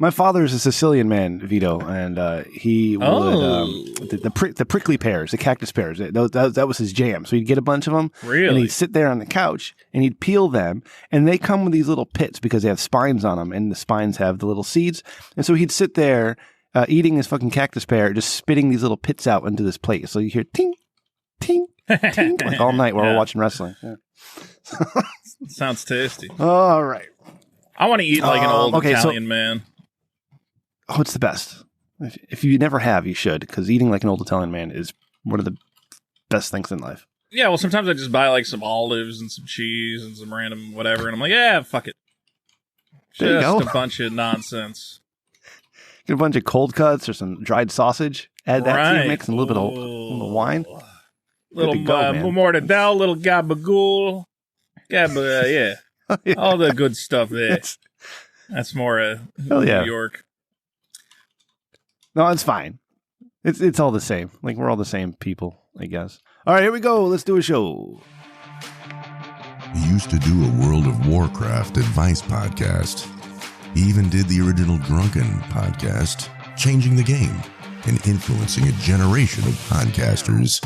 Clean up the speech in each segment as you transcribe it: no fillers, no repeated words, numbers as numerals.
My father is a Sicilian man, Vito, and he would the prickly pears, the cactus pears. That was his jam. So he'd get a bunch of them, Really? and he'd sit there on the couch and he'd peel them, and they come with these little pits because they have spines on them, and the spines have the little seeds. And so he'd sit there eating his fucking cactus pear, just spitting these little pits out into this plate. So you hear ting, ting, ting, like all night while we're watching wrestling. Yeah. Sounds tasty. All right. I want to eat like an old Italian man. Oh, it's the best. If you never have, you should, because eating like an old Italian man is one of the best things in life. Yeah, well, sometimes I just buy like some olives and some cheese and some random whatever, and I'm like, yeah, fuck it. Just a bunch of nonsense. Get a bunch of cold cuts or some dried sausage. Add that to your mix and a little bit of wine. Little mortadella, little gabagool. Yeah. Yeah. All the good stuff there. That's more New York. No, it's fine. It's all the same. Like, we're all the same people, I guess. All right, here we go. Let's do a show. He used to do a World of Warcraft advice podcast. He even did the original Drunken podcast, changing the game and influencing a generation of podcasters.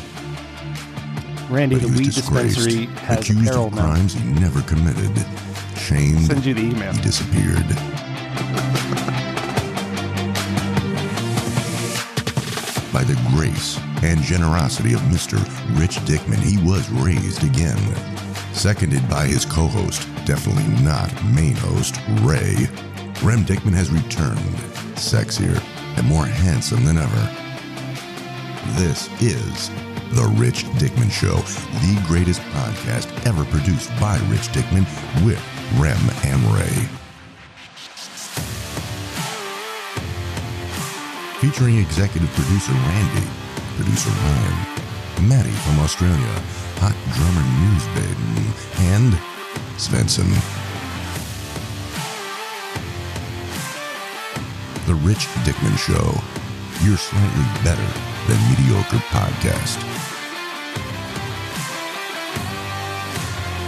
Randy, the weed dispensary has accused of crimes he never committed. Shamed. Send you the email. He disappeared. By the grace and generosity of Mr. Rich Dickman, he was raised again. Seconded by his co-host, definitely not main host, Ray, Rem Dickman has returned, sexier and more handsome than ever. This is The Rich Dickman Show, the greatest podcast ever produced by Rich Dickman with Rem and Ray. Featuring executive producer Randy, producer Ryan, Maddie from Australia, hot drummer Newsbaden, and Svensson. The Rich Dickman Show, your slightly better than mediocre podcast.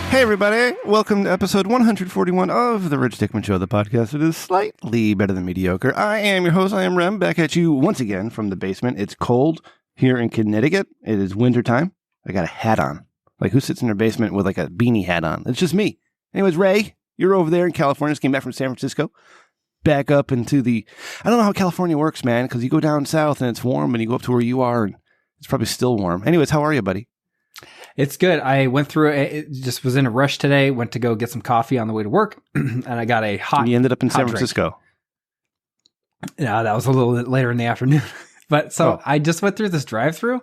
Hey, everybody. Welcome to episode 141 of The Rich Dickman Show, the podcast that is slightly better than mediocre. I am your host. I am Rem, back at you once again from the basement. It's cold here in Connecticut. It is wintertime. I got a hat on. Like, who sits in their basement with like a beanie hat on? It's just me. Anyways, Ray, you're over there in California. Just came back from San Francisco. Back up into the... I don't know how California works, man, because you go down south and it's warm, and you go up to where you are and it's probably still warm. Anyways, how are you, buddy? It's good. I went through it. Just was in a rush today. Went to go get some coffee on the way to work, and I got a hot. You ended up in San drink. Francisco. Yeah, that was a little bit later in the afternoon. But so I just went through this drive-through,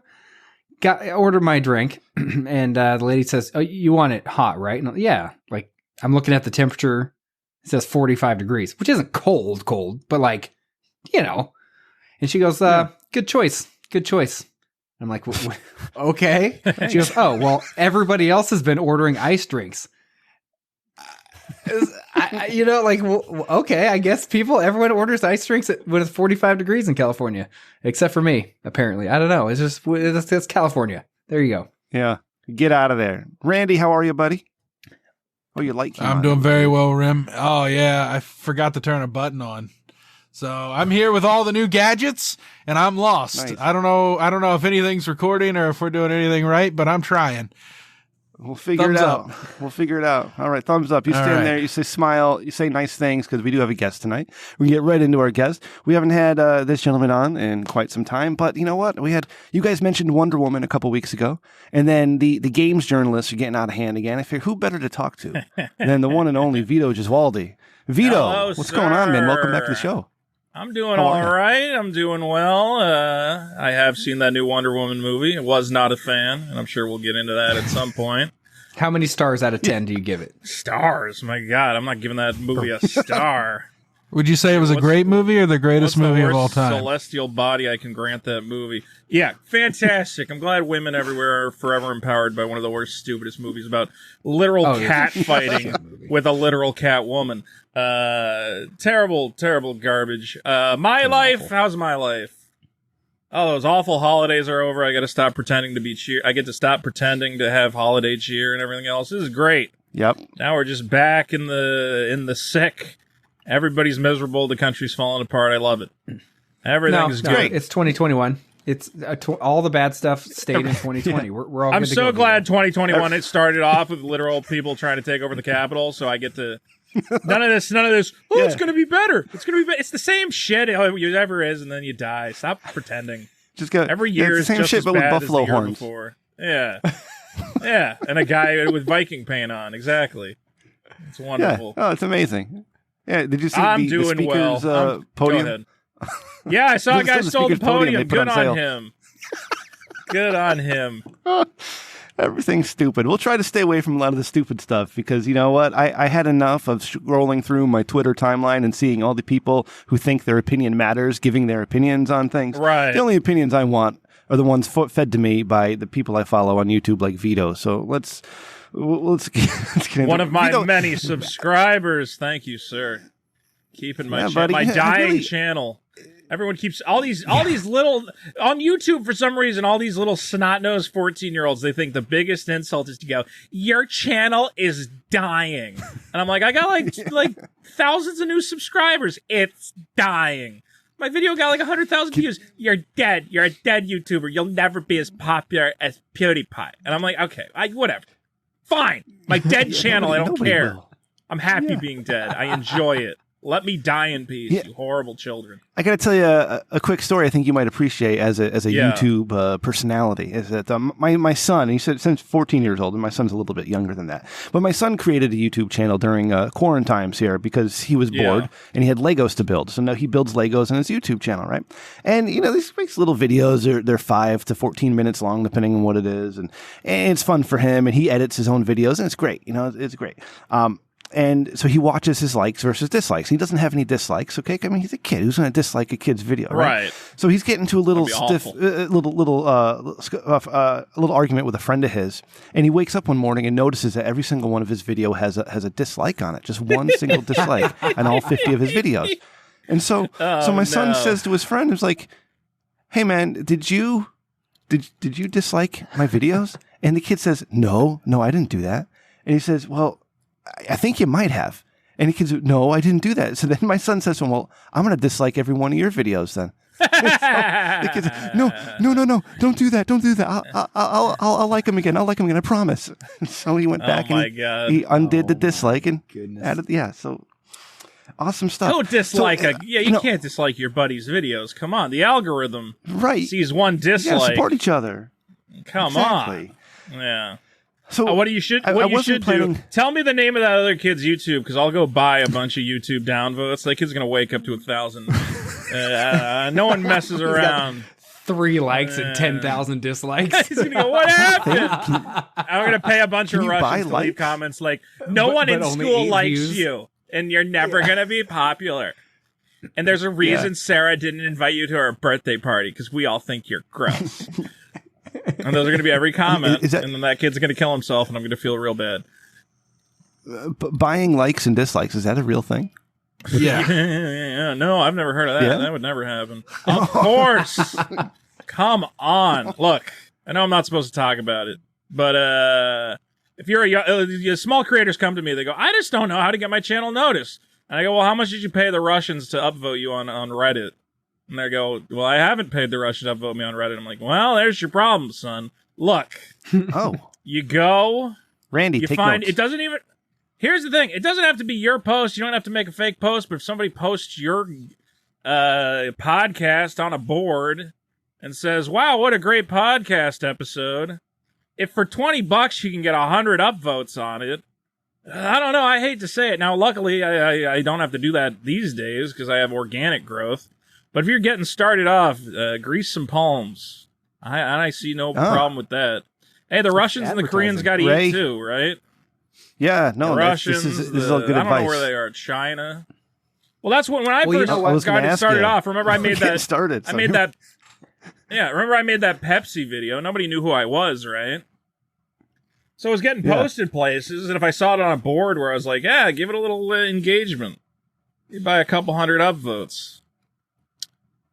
ordered my drink, and the lady says, "Oh, you want it hot, right?" And yeah, like I'm looking at the temperature. It says 45 degrees, which isn't cold, but like, you know. And she goes, "Good choice, good choice." I'm like, okay. She goes, "Oh, well, everybody else has been ordering ice drinks." Okay, I guess everyone orders ice drinks when it's 45 degrees in California, except for me, apparently. I don't know. It's California. There you go. Yeah. Get out of there. Randy, how are you, buddy? Oh, you like I'm doing very well, Rim. Oh, yeah. I forgot to turn a button on. So I'm here with all the new gadgets, and I'm lost. Nice. I don't know if anything's recording or if we're doing anything right, but I'm trying. We'll figure it out. We'll figure it out. All right, thumbs up. You stand there, you say smile, you say nice things, because we do have a guest tonight. We get right into our guest. We haven't had this gentleman on in quite some time, but you know what? You guys mentioned Wonder Woman a couple weeks ago, and then the games journalists are getting out of hand again. I figure, who better to talk to than the one and only Vito Gesualdi? Vito, hello, what's going on, man? Welcome back to the show. I'm doing all right. I'm doing well. I have seen that new Wonder Woman movie. I was not a fan, and I'm sure we'll get into that at some point. How many stars out of 10 do you give it? Stars? My God, I'm not giving that movie a star. Would you say it was a great movie or the greatest movie of all time? Celestial body I can grant that movie. Yeah, fantastic. I'm glad women everywhere are forever empowered by one of the worst, stupidest movies about literal cat fighting with a literal cat woman. Terrible, terrible garbage. My life? How's my life? Oh, those awful holidays are over. I got to stop pretending to be cheer. I get to stop pretending to have holiday cheer and everything else. This is great. Yep. Now we're just back in the sick. Everybody's miserable. The country's falling apart. I love it. Everything's great. It's 2021. It's all the bad stuff stayed in 2020. We're all. I'm good to so go glad 2021. It started off with literal people trying to take over the Capitol, so I get to. None of this. Oh, it's going to be better. It's going to be. It's the same shit it ever is, and then you die. Stop pretending. Just go. Every year is the same just shit, as but bad with buffalo as the year horns. before. Yeah, yeah, and a guy with Viking paint on. Exactly. It's wonderful. Yeah. Oh, it's amazing. Yeah. Did you see I'm the doing speaker's well. podium? Go ahead. Yeah, I saw a guy stole the podium. Good on him. Good on him. Everything's stupid. We'll try to stay away from a lot of the stupid stuff because you know what? I had enough of scrolling through my Twitter timeline and seeing all the people who think their opinion matters, giving their opinions on things. Right. The only opinions I want are the ones fed to me by the people I follow on YouTube, like Vito. So let's get into one of my Vito. many subscribers. Thank you, sir. Keeping my my dying really... channel. Everyone keeps all these little on YouTube for some reason. All these little snot-nosed 14-year-olds. They think the biggest insult is to go, "Your channel is dying," and I'm like, I got like thousands of new subscribers. It's dying. My video got like 100,000 views. You're dead. You're a dead YouTuber. You'll never be as popular as PewDiePie. And I'm like, okay, whatever. Fine. My dead channel. I don't care. Will. I'm happy being dead. I enjoy it. Let me die in peace, you horrible children. I got to tell you a quick story I think you might appreciate as a YouTube personality. Is that my son, he said since 14 years old, and my son's a little bit younger than that, but my son created a YouTube channel during quarantine times here because he was bored and he had Legos to build. So now he builds Legos on his YouTube channel, right? And, you know, these makes little videos. They're 5 to 14 minutes long, depending on what it is. And it's fun for him, and he edits his own videos, and it's great. You know, it's great. And so he watches his likes versus dislikes. He doesn't have any dislikes, okay? I mean, he's a kid. Who's going to dislike a kid's video, right? So he's getting into a little stiff, little argument with a friend of his. And he wakes up one morning and notices that every single one of his video has a dislike on it. Just one single dislike on all 50 of his videos. And so my son says to his friend, "He's like, hey man, did you dislike my videos?" And the kid says, No, I didn't do that. And he says, "Well, I think you might have." And the kid says, "No, I didn't do that." So then my son says to him, "Well, I'm going to dislike every one of your videos then." So the kid says, No, don't do that. Don't do that. I'll like him again. I promise. So he went back and he undid the dislike and added, so awesome stuff. Don't dislike you can't dislike your buddy's videos. Come on. The algorithm sees one dislike. Yeah, support each other. Come on. Yeah. So what you should do? Tell me the name of that other kid's YouTube, because I'll go buy a bunch of YouTube downvotes. That kid's gonna wake up to 1,000. No one messes around. 3 likes and 10,000 dislikes. He's gonna go, "What happened?" I'm gonna pay a bunch of Russians to leave comments like, "No one in school likes you, and you're never gonna be popular." And there's a reason Sarah didn't invite you to her birthday party, because we all think you're gross. And those are going to be every comment, and then that kid's going to kill himself, and I'm going to feel real bad. Buying likes and dislikes, is that a real thing? Yeah. No, I've never heard of that. Yeah? That would never happen. Of course. Come on. Look, I know I'm not supposed to talk about it, but if you're small creators come to me, they go, "I just don't know how to get my channel noticed." And I go, "Well, how much did you pay the Russians to upvote you on Reddit?" And they go, "Well, I haven't paid the Russians to upvote me on Reddit." I'm like, "Well, there's your problem, son. Look, you go, Randy, you take find notes. It doesn't even. Here's the thing: it doesn't have to be your post. You don't have to make a fake post. But if somebody posts your podcast on a board and says, "Wow, what a great podcast episode," if for $20 you can get 100 upvotes on it, I don't know. I hate to say it. Now, luckily, I don't have to do that these days because I have organic growth. But if you're getting started off, grease some palms. I see no problem with that. Hey, the Russians and the Koreans got to eat too, right? Yeah, no, the Russians. This is all good advice. I don't know where they are. China. Well, that's when I first got it started off. Remember, I made that. Started. I made that. Yeah, remember I made that Pepsi video. Nobody knew who I was, right? So it was getting posted places, and if I saw it on a board where I was like, "Yeah, give it a little engagement," you buy a couple hundred upvotes.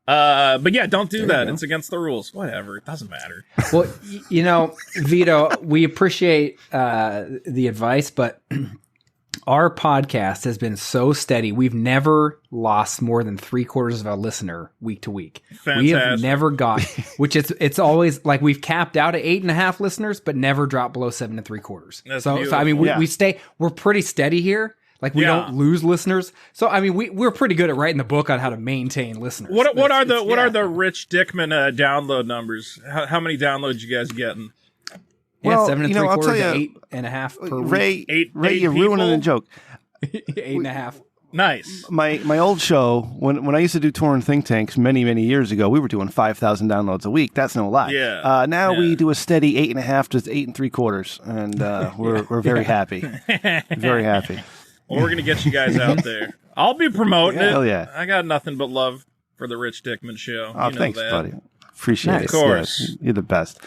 But yeah, don't do that. It's against the rules. Whatever. It doesn't matter. Well, Vito, we appreciate the advice, but our podcast has been so steady. We've never lost more than 3/4 of a listener week to week. Fantastic. We have never got, which it's always like we've capped out at 8.5 listeners, but never dropped below 7 3/4. So I mean, we're pretty steady here. Like we don't lose listeners. So I mean, we're pretty good at writing the book on how to maintain listeners. What are the Rich Dickman download numbers? How many downloads you guys getting? Yeah, 7 3/4 to 8.5 per Ray, week. Ray, you're ruining the joke. 8.5. Nice. My old show, when I used to do touring think tanks many years ago, we were doing 5,000 downloads a week. That's no lie. Yeah. Now we do a steady 8.5 to 8 3/4, and we're very happy. Very happy. Well, we're gonna get you guys out there. I'll be promoting it. Hell yeah. I got nothing but love for the Rich Dickman Show. Oh, thanks, buddy. Appreciate it. Of course. Yes, you're the best.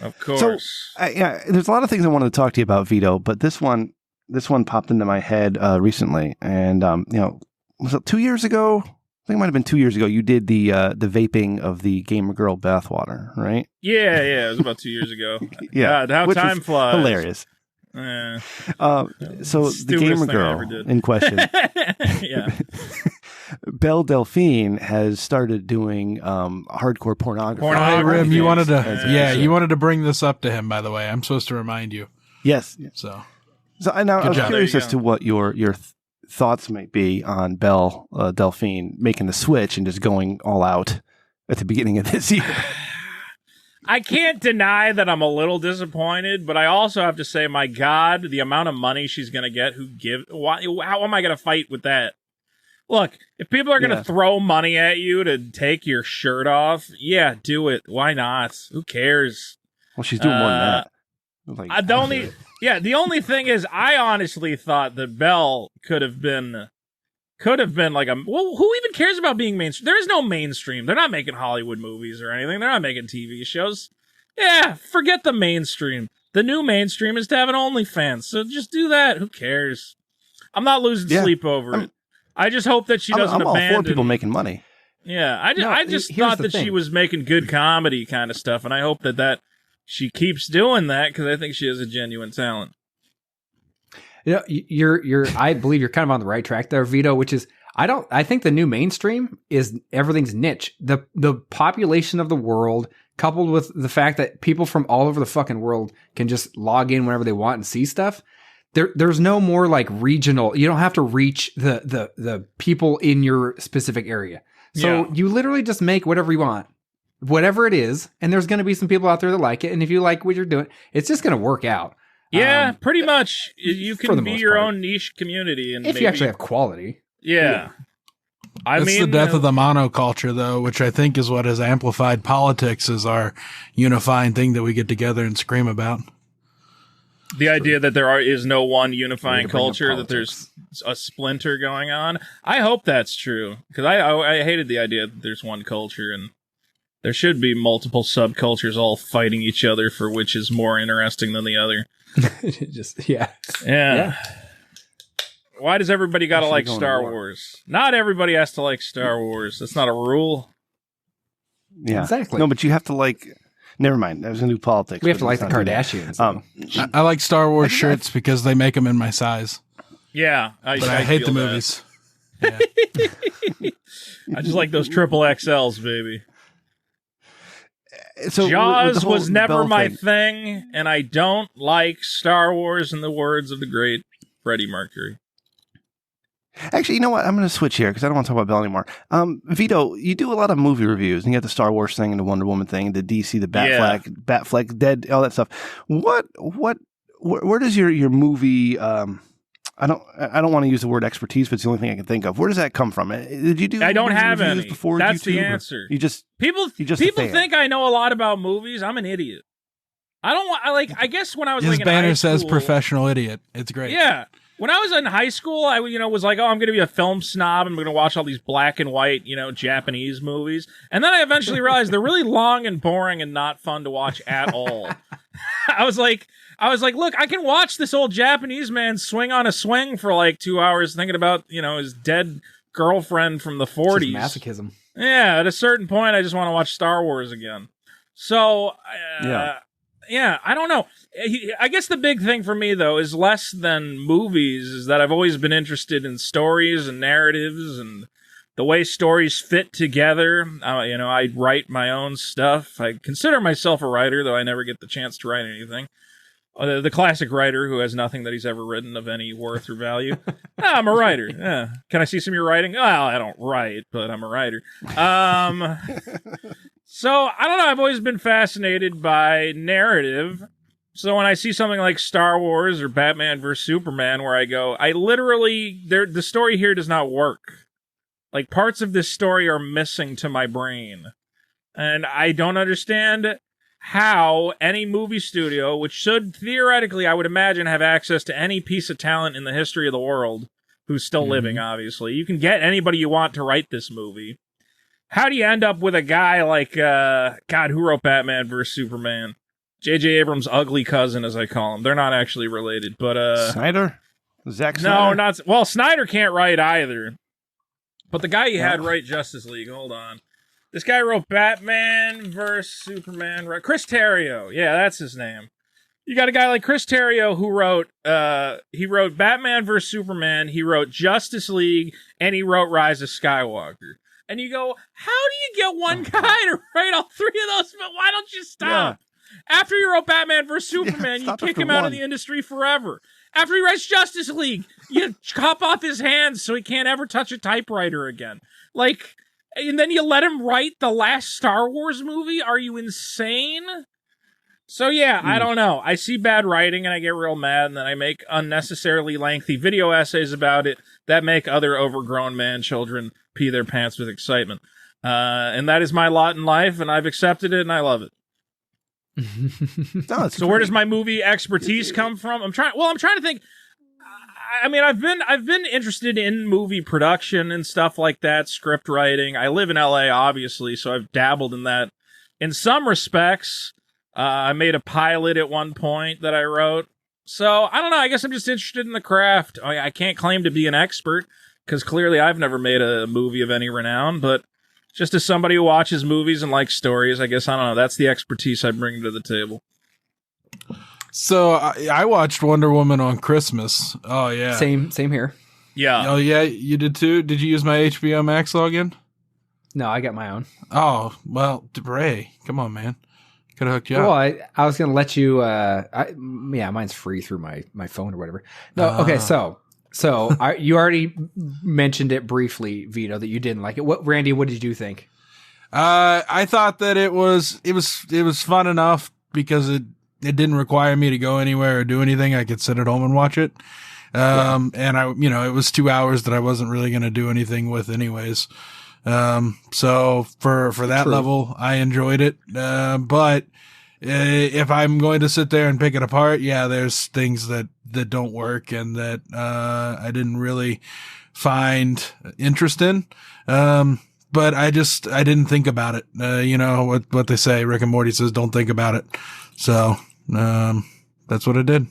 Of course. So, there's a lot of things I wanted to talk to you about, Vito, but this one popped into my head recently, and was it 2 years ago? I think it might have been 2 years ago. You did the vaping of the Gamer Girl bathwater, right? Yeah, it was about 2 years ago. Yeah, God, how time flies. Hilarious. So the Gamer Girl in question, yeah, Belle Delphine has started doing hardcore pornography. Hey, Rim, you wanted to bring this up to him, by the way. I'm supposed to remind you. Yes. So now I was curious as to what your thoughts might be on Belle Delphine making the switch and just going all out at the beginning of this year. I can't deny that I'm a little disappointed, but I also have to say, my God, the amount of money she's going to get, how am I going to fight with that? Look, if people are going to throw money at you to take your shirt off, yeah, do it. Why not? Who cares? Well, she's doing more than that. The only thing is, I honestly thought that Belle could have been like who even cares about being mainstream? There is no mainstream. They're not making Hollywood movies or anything. They're not making TV shows. Yeah, forget the mainstream. The new mainstream is to have an OnlyFans. So just do that. Who cares? I'm not losing sleep over it. I just hope that she doesn't abandon. I'm all for people making money. Yeah, I just thought that she was making good comedy kind of stuff, and I hope that she keeps doing that because I think she has a genuine talent. I believe you're kind of on the right track there, Vito, which is I think the new mainstream is everything's niche. The population of the world, coupled with the fact that people from all over the fucking world can just log in whenever they want and see stuff. There's no more like regional. You don't have to reach the people in your specific area. So you literally just make whatever you want, whatever it is, and there's going to be some people out there that like it. And if you like what you're doing, it's just going to work out. Yeah, pretty much. You can be your own niche community, and if you actually have quality. Yeah. It's the death of the monoculture, though, which I think is what has amplified politics as our unifying thing that we get together and scream about. The idea that there is no one unifying culture, that there's a splinter going on. I hope that's true, because I hated the idea that there's one culture, and there should be multiple subcultures all fighting each other for which is more interesting than the other. Yeah. Why does everybody gotta like Star Wars? Not everybody has to like Star Wars. That's not a rule. Yeah, exactly. No, but you have to like. Never mind. I was going to do politics. We have to like the Kardashians. I like Star Wars shirts because they make them in my size. Yeah, I hate the movies. Yeah. I just like those triple XLs, baby. So Jaws was never my thing, and I don't like Star Wars in the words of the great Freddie Mercury. Actually, you know what? I'm going to switch here because I don't want to talk about Belle anymore. Vito, you do a lot of movie reviews, and you got the Star Wars thing and the Wonder Woman thing, the DC, the Batfleck, Dead, all that stuff. Where does your movie? I don't want to use the word expertise, but it's the only thing I can think of. Where does that come from? Did you do? I don't have any. Before That's YouTube, the answer. People think I know a lot about movies. I'm an idiot. I don't want. I guess when I was his like banner in high says school, professional idiot. It's great. Yeah. When I was in high school, I was like, oh, I'm going to be a film snob. I'm going to watch all these black and white, Japanese movies. And then I eventually realized they're really long and boring and not fun to watch at all. I was like, look, I can watch this old Japanese man swing on a swing for like 2 hours thinking about, his dead girlfriend from the 40s. Masochism. Yeah, at a certain point, I just want to watch Star Wars again. So, yeah, I don't know. I guess the big thing for me, though, is less than movies, is that I've always been interested in stories and narratives and the way stories fit together. I write my own stuff. I consider myself a writer, though I never get the chance to write anything. The classic writer who has nothing that he's ever written of any worth or value. I'm a writer. Yeah. Can I see some of your writing? Well, I don't write, but I'm a writer. So, I don't know. I've always been fascinated by narrative. So when I see something like Star Wars or Batman vs. Superman, where I go, the story here does not work. Like, parts of this story are missing to my brain. And I don't understand how any movie studio, which should theoretically, I would imagine, have access to any piece of talent in the history of the world, who's still living, obviously. You can get anybody you want to write this movie. How do you end up with a guy like, God, who wrote Batman vs. Superman? J.J. Abrams' ugly cousin, as I call him. They're not actually related, but... Snyder? Zack Snyder? No, not... Well, Snyder can't write either. But the guy he had write Justice League, hold on. This guy wrote Batman vs. Superman. Chris Terrio. Yeah, that's his name. You got a guy like Chris Terrio who wrote Batman vs. Superman, he wrote Justice League, and he wrote Rise of Skywalker. And you go, how do you get one guy to write all three of those? But why don't you stop? Yeah. After you wrote Batman vs. Superman, you kick him out of the industry forever. After he writes Justice League, you chop off his hands so he can't ever touch a typewriter again. Like... And then you let him write the last Star Wars movie? Are you insane? So yeah, I don't know. I see bad writing and I get real mad, and then I make unnecessarily lengthy video essays about it that make other overgrown man children pee their pants with excitement. And that is my lot in life, and I've accepted it, and I love it. So where does my movie expertise come from? I'm trying to think. I mean, I've been interested in movie production and stuff like that, script writing. I live in LA, obviously, so I've dabbled in that. In some respects, I made a pilot at one point that I wrote. So, I don't know, I guess I'm just interested in the craft. I can't claim to be an expert, because clearly I've never made a movie of any renown, but just as somebody who watches movies and likes stories, I guess, I don't know, that's the expertise I bring to the table. So I watched Wonder Woman on Christmas. Oh yeah, same here. Yeah. Oh yeah, you did too. Did you use my HBO Max login? No, I got my own. Oh well, Ray, come on, man, could have hooked you up. Well, I was gonna let you. Mine's free through my phone or whatever. No, okay, so you already mentioned it briefly, Vito, that you didn't like it. Randy, what did you think? I thought that it was fun enough because it didn't require me to go anywhere or do anything. I could sit at home and watch it. And it was 2 hours that I wasn't really going to do anything with anyways. So for that level, I enjoyed it. But if I'm going to sit there and pick it apart, yeah, there's things that don't work and that, I didn't really find interest in. But I didn't think about it. What they say, Rick and Morty says, don't think about it. So, that's what I did.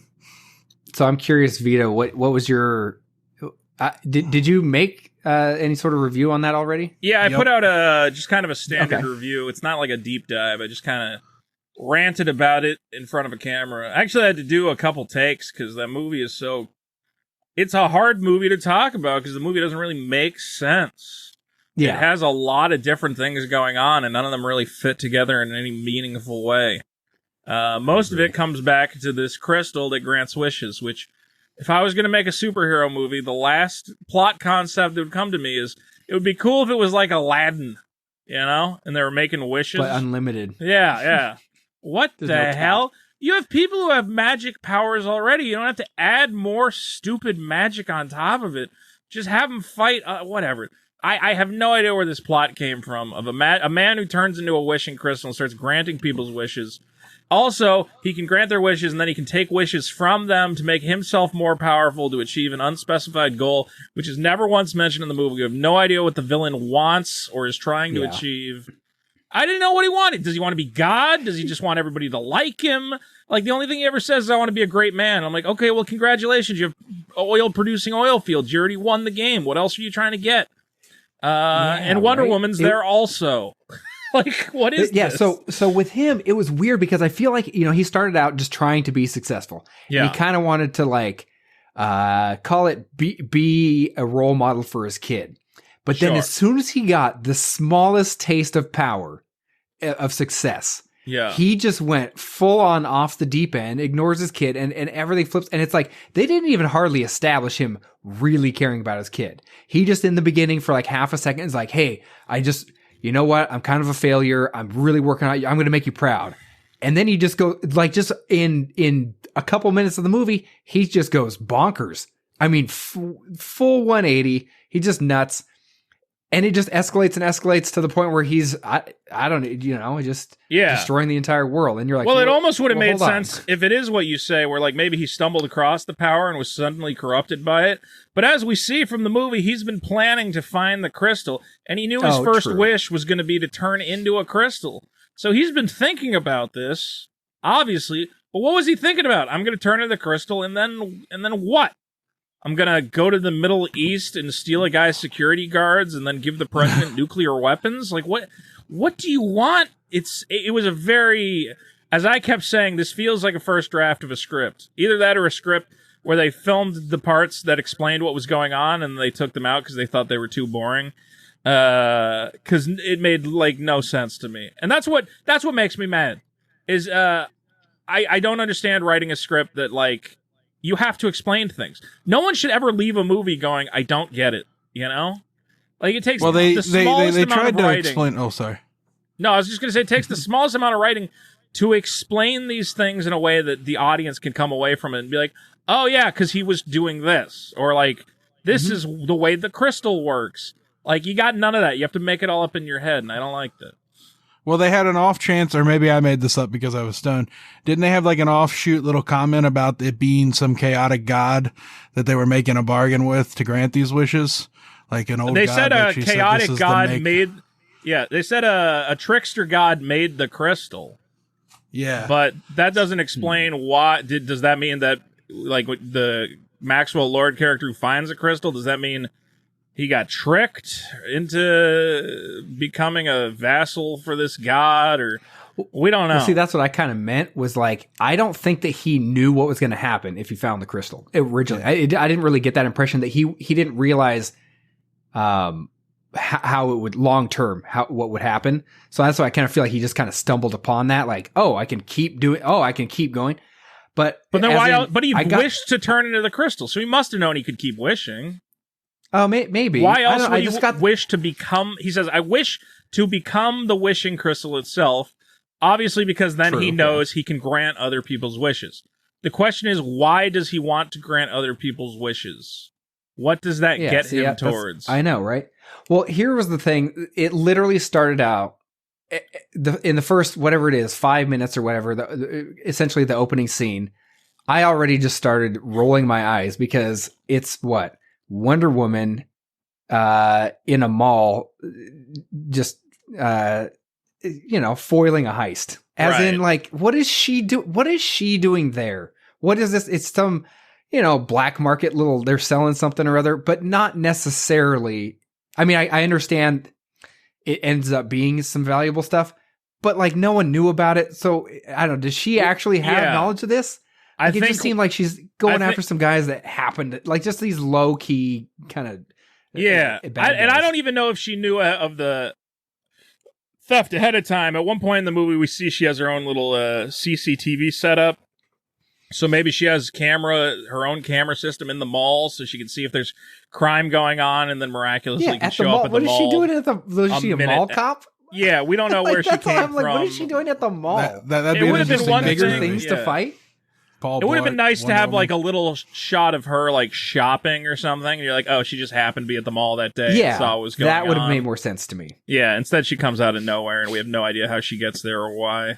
So I'm curious, Vito, what was your, did you make, any sort of review on that already? Yeah, I put out just kind of a standard review. It's not like a deep dive. I just kind of ranted about it in front of a camera. Actually, I had to do a couple takes because that movie is it's a hard movie to talk about because the movie doesn't really make sense. Yeah. It has a lot of different things going on, and none of them really fit together in any meaningful way. Most of it comes back to this crystal that grants wishes, which, if I was going to make a superhero movie, the last plot concept that would come to me is, it would be cool if it was like Aladdin, and they were making wishes. But unlimited. Yeah. What the hell? You have people who have magic powers already. You don't have to add more stupid magic on top of it. Just have them fight, whatever. I have no idea where this plot came from, of a man who turns into a wishing crystal and starts granting people's wishes. Also, he can grant their wishes, and then he can take wishes from them to make himself more powerful to achieve an unspecified goal, which is never once mentioned in the movie. We have no idea what the villain wants or is trying to achieve. I didn't know what he wanted. Does he want to be God? Does he just want everybody to like him? Like, the only thing he ever says is, I want to be a great man. I'm like, okay, well, congratulations. You have oil-producing oil fields. You already won the game. What else are you trying to get? And Wonder Woman's there also. Like, what is this? So with him, it was weird because I feel like, he started out just trying to be successful. Yeah. And he kind of wanted to like, call it be a role model for his kid. But then as soon as he got the smallest taste of power, of success, he just went full on off the deep end, ignores his kid, and everything flips. And it's like, they didn't even hardly establish him really caring about his kid. He just in the beginning for like half a second is like, hey, you know what? I'm kind of a failure. I'm really working on you. I'm going to make you proud. And then he just goes like, just in a couple minutes of the movie, he just goes bonkers. I mean, full 180. He just nuts. And it just escalates and escalates to the point where he's, I don't know, just destroying the entire world. And you're like, well, it almost would have made sense if it is what you say, where like maybe he stumbled across the power and was suddenly corrupted by it. But as we see from the movie, he's been planning to find the crystal, and he knew his first wish was going to be to turn into a crystal. So he's been thinking about this, obviously. But what was he thinking about? I'm going to turn into the crystal, and then what? I'm going to go to the Middle East and steal a guy's security guards and then give the president nuclear weapons? Like, what do you want? It was a very, as I kept saying, this feels like a first draft of a script. Either that or a script where they filmed the parts that explained what was going on and they took them out because they thought they were too boring. Because it made, like, no sense to me. And that's what makes me mad, is I don't understand writing a script that, like, you have to explain things. No one should ever leave a movie going, I don't get it, you know? Like, it takes the smallest amount tried of to writing. Explain. Oh, sorry. No, I was just going to say, it takes the smallest amount of writing to explain these things in a way that the audience can come away from it and be like, oh, yeah, because he was doing this. Or, like, this is the way the crystal works. Like, you got none of that. You have to make it all up in your head, and I don't like that. Well, they had an off chance, or maybe I made this up because I was stoned. Didn't they have like an offshoot little comment about it being some chaotic god that they were making a bargain with to grant these wishes? Like an old they god. Said a chaotic god made. Yeah, they said a trickster god made the crystal. Yeah. But that doesn't explain why. Does that mean that, like, the Maxwell Lord character who finds a crystal, does that mean he got tricked into becoming a vassal for this god, or we don't know. Well, see, that's what I kind of meant, was like, I don't think that he knew what was going to happen if he found the crystal originally. I didn't really get that impression that he didn't realize how it would long term, what would happen. So that's why I kind of feel like he just kind of stumbled upon that, like, I can keep going. But then why? But he wished to turn into the crystal, so he must have known he could keep wishing. Oh, maybe. Why else would he wish to become... He says, I wish to become the wishing crystal itself, obviously because then he knows he can grant other people's wishes. The question is, why does he want to grant other people's wishes? What does that get him towards? I know, right? Well, here was the thing. It literally started out in the first, whatever it is, 5 minutes or whatever, essentially the opening scene. I already just started rolling my eyes because it's what? Wonder Woman in a mall, just foiling a heist. As in, like, what is she doing there? What is this? It's some, black market little, they're selling something or other, but not necessarily. I mean, I understand it ends up being some valuable stuff, but like no one knew about it. So I don't know. Does she actually have knowledge of this? Like, it just seemed like she's going after some guys that happened, like just these low key kind of. Yeah. And I don't even know if she knew of the theft ahead of time. At one point in the movie, we see she has her own little CCTV setup. So maybe she has her own camera system in the mall so she can see if there's crime going on and then miraculously can show up at the mall. What is she doing at the Was she a mall cop? Yeah, we don't know where she came from. What is she doing at the mall? That'd be would have been one bigger things to fight. It would have been nice to have like a little shot of her like shopping or something. And you're like, oh, she just happened to be at the mall that day. Yeah, and saw what was going on. That would have made more sense to me. Yeah, instead she comes out of nowhere and we have no idea how she gets there or why.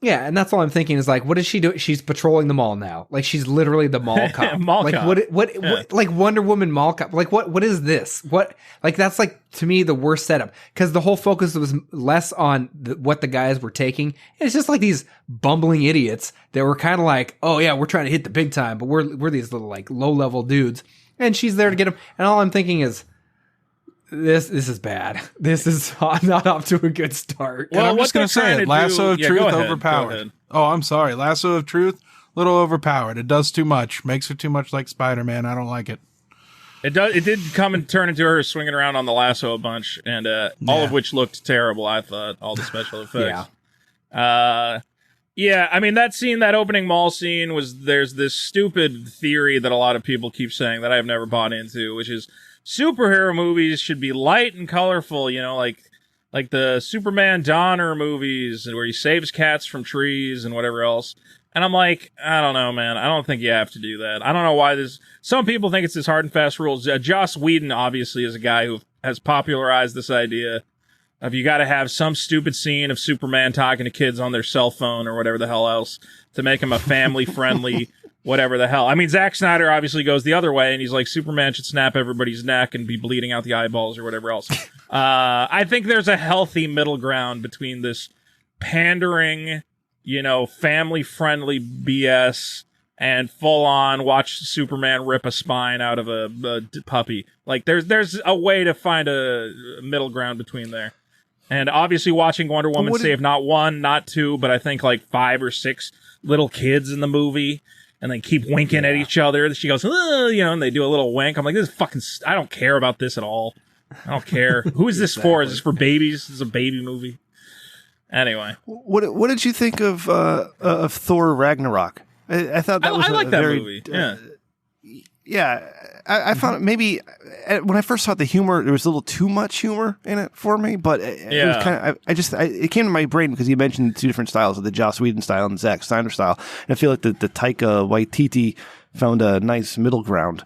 Yeah, and that's all I'm thinking is like, what is she doing? She's patrolling the mall now. Like she's literally the mall cop. Cop. What like Wonder Woman mall cop? Like what is this? What, like, that's like to me the worst setup, because the whole focus was less on what the guys were taking. It's just like these bumbling idiots that were kind of like, oh yeah, we're trying to hit the big time, but we're these little like low level dudes, and she's there to get them. And all I'm thinking is, This is bad. This is not off to a good start. Well, I'm just going to say it. Lasso of Truth overpowered. Oh, I'm sorry. Lasso of Truth, little overpowered. It does too much. Makes her too much like Spider-Man. I don't like it. It did come and turn into her swinging around on the lasso a bunch, and all of which looked terrible, I thought, all the special effects. Yeah, I mean, that opening mall scene there's this stupid theory that a lot of people keep saying that I've never bought into, which is superhero movies should be light and colorful, like the Superman Donner movies where he saves cats from trees and whatever else. And I'm like, I don't know, man. I don't think you have to do that. I don't know why some people think it's this hard and fast rules. Joss Whedon obviously is a guy who has popularized this idea of you got to have some stupid scene of Superman talking to kids on their cell phone or whatever the hell else to make him a family friendly whatever the hell. I mean, Zack Snyder obviously goes the other way, and he's like, Superman should snap everybody's neck and be bleeding out the eyeballs or whatever else. I think there's a healthy middle ground between this pandering, family-friendly BS and full-on watch Superman rip a spine out of a puppy. Like, there's a way to find a middle ground between there. And obviously watching Wonder Woman save not one, not two, but I think like 5 or 6 little kids in the movie, and they keep winking at each other. She goes, and they do a little wink. I'm like, this is fucking, I don't care about this at all. I don't care. Who is this for? Is this for babies? This is a baby movie. Anyway. What did you think of Thor Ragnarok? I thought that was I like that movie. Yeah. Yeah. I found maybe when I first saw the humor, there was a little too much humor in it for me, but it was kind of, it came to my brain because you mentioned 2 different styles of the Joss Whedon style and the Zack Snyder style. And I feel like the Taika Waititi found a nice middle ground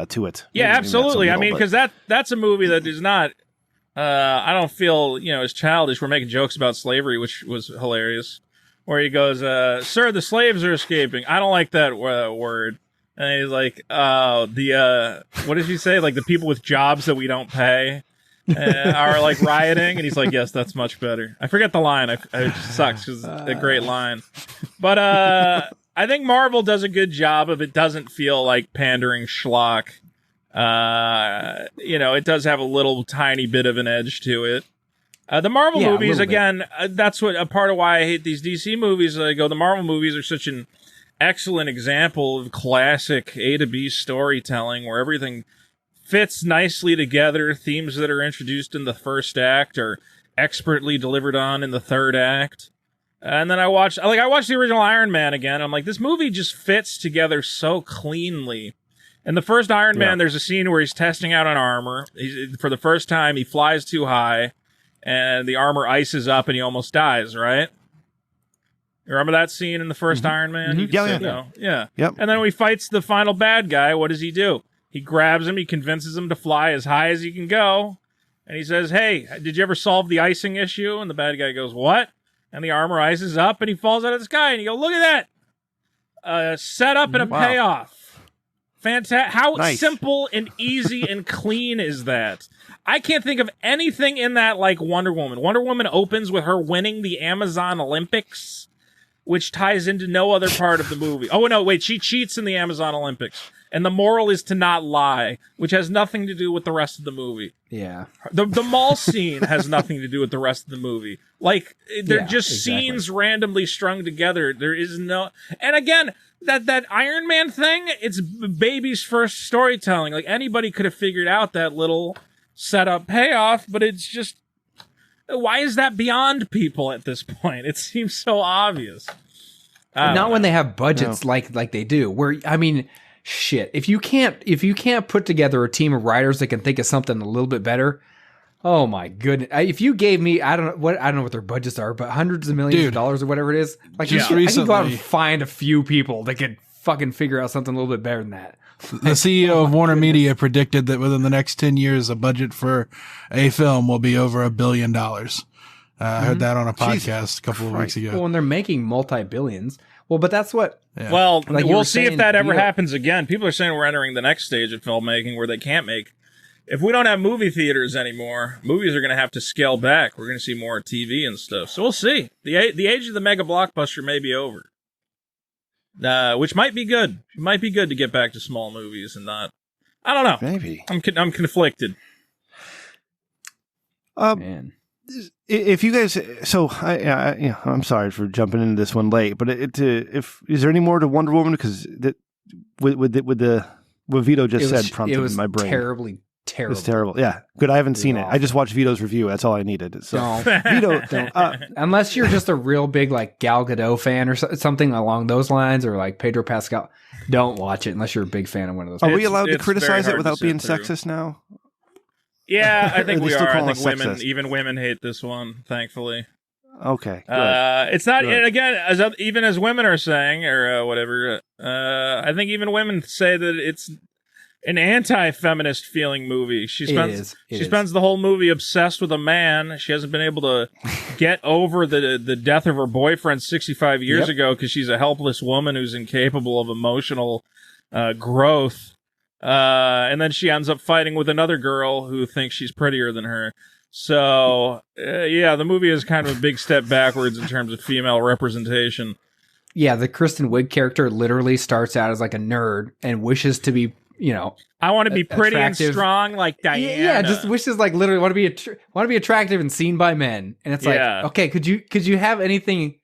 to it. Yeah, maybe absolutely. I mean, because that's a movie that is not, I don't feel, as childish. We're making jokes about slavery, which was hilarious. Where he goes, sir, the slaves are escaping. I don't like that word. And he's like, what did you say? Like the people with jobs that we don't pay are like rioting. And he's like, yes, that's much better. I forget the line. It just sucks because it's a great line. But I think Marvel does a good job of it. Doesn't feel like pandering schlock. It does have a little tiny bit of an edge to it. The Marvel movies, again, that's what a part of why I hate these DC movies. The Marvel movies are such an excellent example of classic A to B storytelling where everything fits nicely together. Themes that are introduced in the first act are expertly delivered on in the third act. And then I watched the original Iron Man again. I'm like, this movie just fits together so cleanly. In the first Iron Man, there's a scene where he's testing out an armor. For the first time, he flies too high, and the armor ices up, and he almost dies, right? You remember that scene in the first Iron Man? Mm-hmm. Yeah. Yep. And then when he fights the final bad guy, what does he do? He grabs him, he convinces him to fly as high as he can go, and he says, hey, did you ever solve the icing issue? And the bad guy goes, what? And the armor ices up, and he falls out of the sky, and you go, look at that! Set up and a payoff. Fantastic. How simple and easy and clean is that? I can't think of anything in that like Wonder Woman. Wonder Woman opens with her winning the Amazon Olympics, which ties into no other part of the movie. Oh, no, wait, she cheats in the Amazon Olympics. And the moral is to not lie, which has nothing to do with the rest of the movie. Yeah. The mall scene has nothing to do with the rest of the movie. Like, they're just scenes randomly strung together. There is no... And again, that Iron Man thing, it's baby's first storytelling. Like, anybody could have figured out that little setup payoff, but it's just... Why is that beyond people at this point? It seems so obvious. Not when they have budgets like they do. Where, I mean... Shit! If you can't put together a team of writers that can think of something a little bit better, oh my goodness! If you gave me, I don't know what their budgets are, but hundreds of millions of dollars or whatever it is, like I can go out and find a few people that could fucking figure out something a little bit better than that. The CEO of Warner Media predicted that within the next 10 years, a budget for a film will be over $1 billion. I heard that on a podcast a couple of weeks ago. Well, when they're making multi-billions. Well, but that's what... Yeah. Well, like we'll see if that ever happens again. People are saying we're entering the next stage of filmmaking where they can't make... If we don't have movie theaters anymore, movies are going to have to scale back. We're going to see more TV and stuff. So we'll see. The age of the mega blockbuster may be over. Which might be good. It might be good to get back to small movies and not... I don't know. Maybe. I'm conflicted. Man. If you guys, so I'm sorry for jumping into this one late, but if is there any more to Wonder Woman? Because what Vito just said prompted my brain. Terrible. It's terrible. Yeah, good. I haven't seen it. I just watched Vito's review. That's all I needed. So Vito, unless you're just a real big like Gal Gadot fan or something along those lines, or like Pedro Pascal, don't watch it unless you're a big fan of one of those. Are we allowed to criticize it without being sexist now? Yeah, I think we are. I think even women hate this one, thankfully. Okay. It's not, and again, even as women are saying, or whatever, I think even women say that it's an anti-feminist feeling movie. She spends the whole movie obsessed with a man. She hasn't been able to get over the death of her boyfriend 65 years ago because she's a helpless woman who's incapable of emotional growth. And then she ends up fighting with another girl who thinks she's prettier than her. So, the movie is kind of a big step backwards in terms of female representation. Yeah, the Kristen Wiig character literally starts out as like a nerd and wishes to be, I want to be pretty attractive. And strong like Diana. Yeah, just wishes like literally want to be attractive and seen by men. And it's like, okay, could you have anything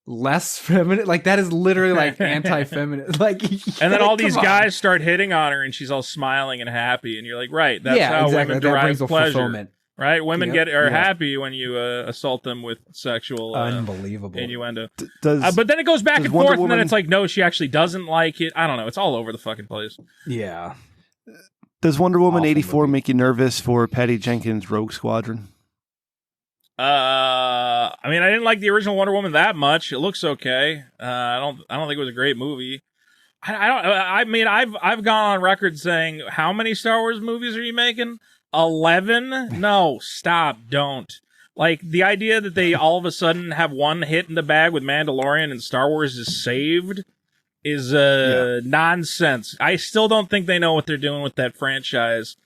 less feminine? Like that is literally like anti-feminine. Like, and then all these guys start hitting on her, and she's all smiling and happy, and you're like, right? That's how women derive pleasure. Fulfillment. Right? Women are happy when you assault them with sexual unbelievable innuendo. But then it goes back and forth, and then it's like, no, she actually doesn't like it. I don't know. It's all over the fucking place. Yeah. Does Wonder Woman 84 make you nervous for Patty Jenkins' Rogue Squadron? I mean, I didn't like the original Wonder Woman that much. It looks okay. I don't think it was a great movie. I mean, I've gone on record saying, how many Star Wars movies are you making? 11? No, stop, don't. Like, the idea that they all of a sudden have one hit in the bag with Mandalorian and Star Wars is saved is nonsense. I still don't think they know what they're doing with that franchise.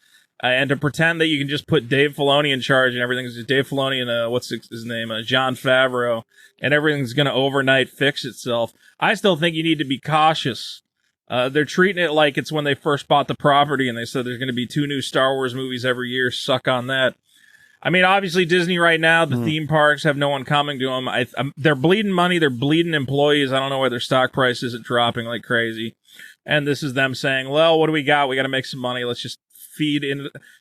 And to pretend that you can just put Dave Filoni in charge and everything's Dave Filoni and what's his name, Jon Favreau, and everything's going to overnight fix itself. I still think you need to be cautious. They're treating it like it's when they first bought the property and they said there's going to be 2 new Star Wars movies every year. Suck on that. I mean, obviously Disney right now, the theme parks have no one coming to them. They're bleeding money. They're bleeding employees. I don't know why their stock price isn't dropping like crazy. And this is them saying, well, what do we got? We got to make some money. Let's just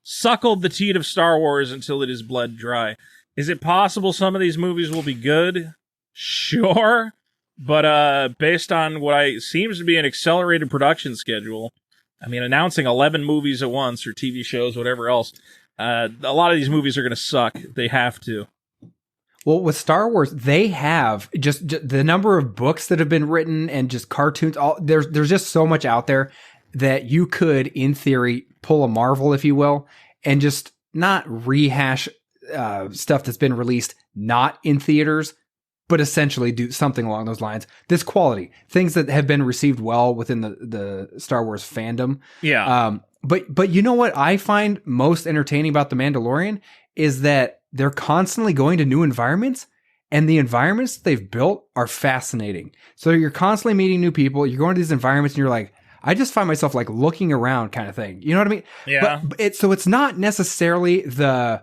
suckle the teat of Star Wars until it is bled dry. Is it possible some of these movies will be good? Sure. But based on what seems to be an accelerated production schedule, I mean, announcing 11 movies at once or TV shows, whatever else, a lot of these movies are going to suck. They have to. Well, with Star Wars, they have just the number of books that have been written and just cartoons. There's just so much out there that you could, in theory, pull a Marvel, if you will, and just not rehash stuff that's been released not in theaters, but essentially do something along those lines. This quality, things that have been received well within the Star Wars fandom. Yeah. But you know what I find most entertaining about The Mandalorian is that they're constantly going to new environments, and the environments they've built are fascinating. So you're constantly meeting new people. You're going to these environments and you're like, I just find myself like looking around kind of thing. You know what I mean? Yeah. But it's not necessarily the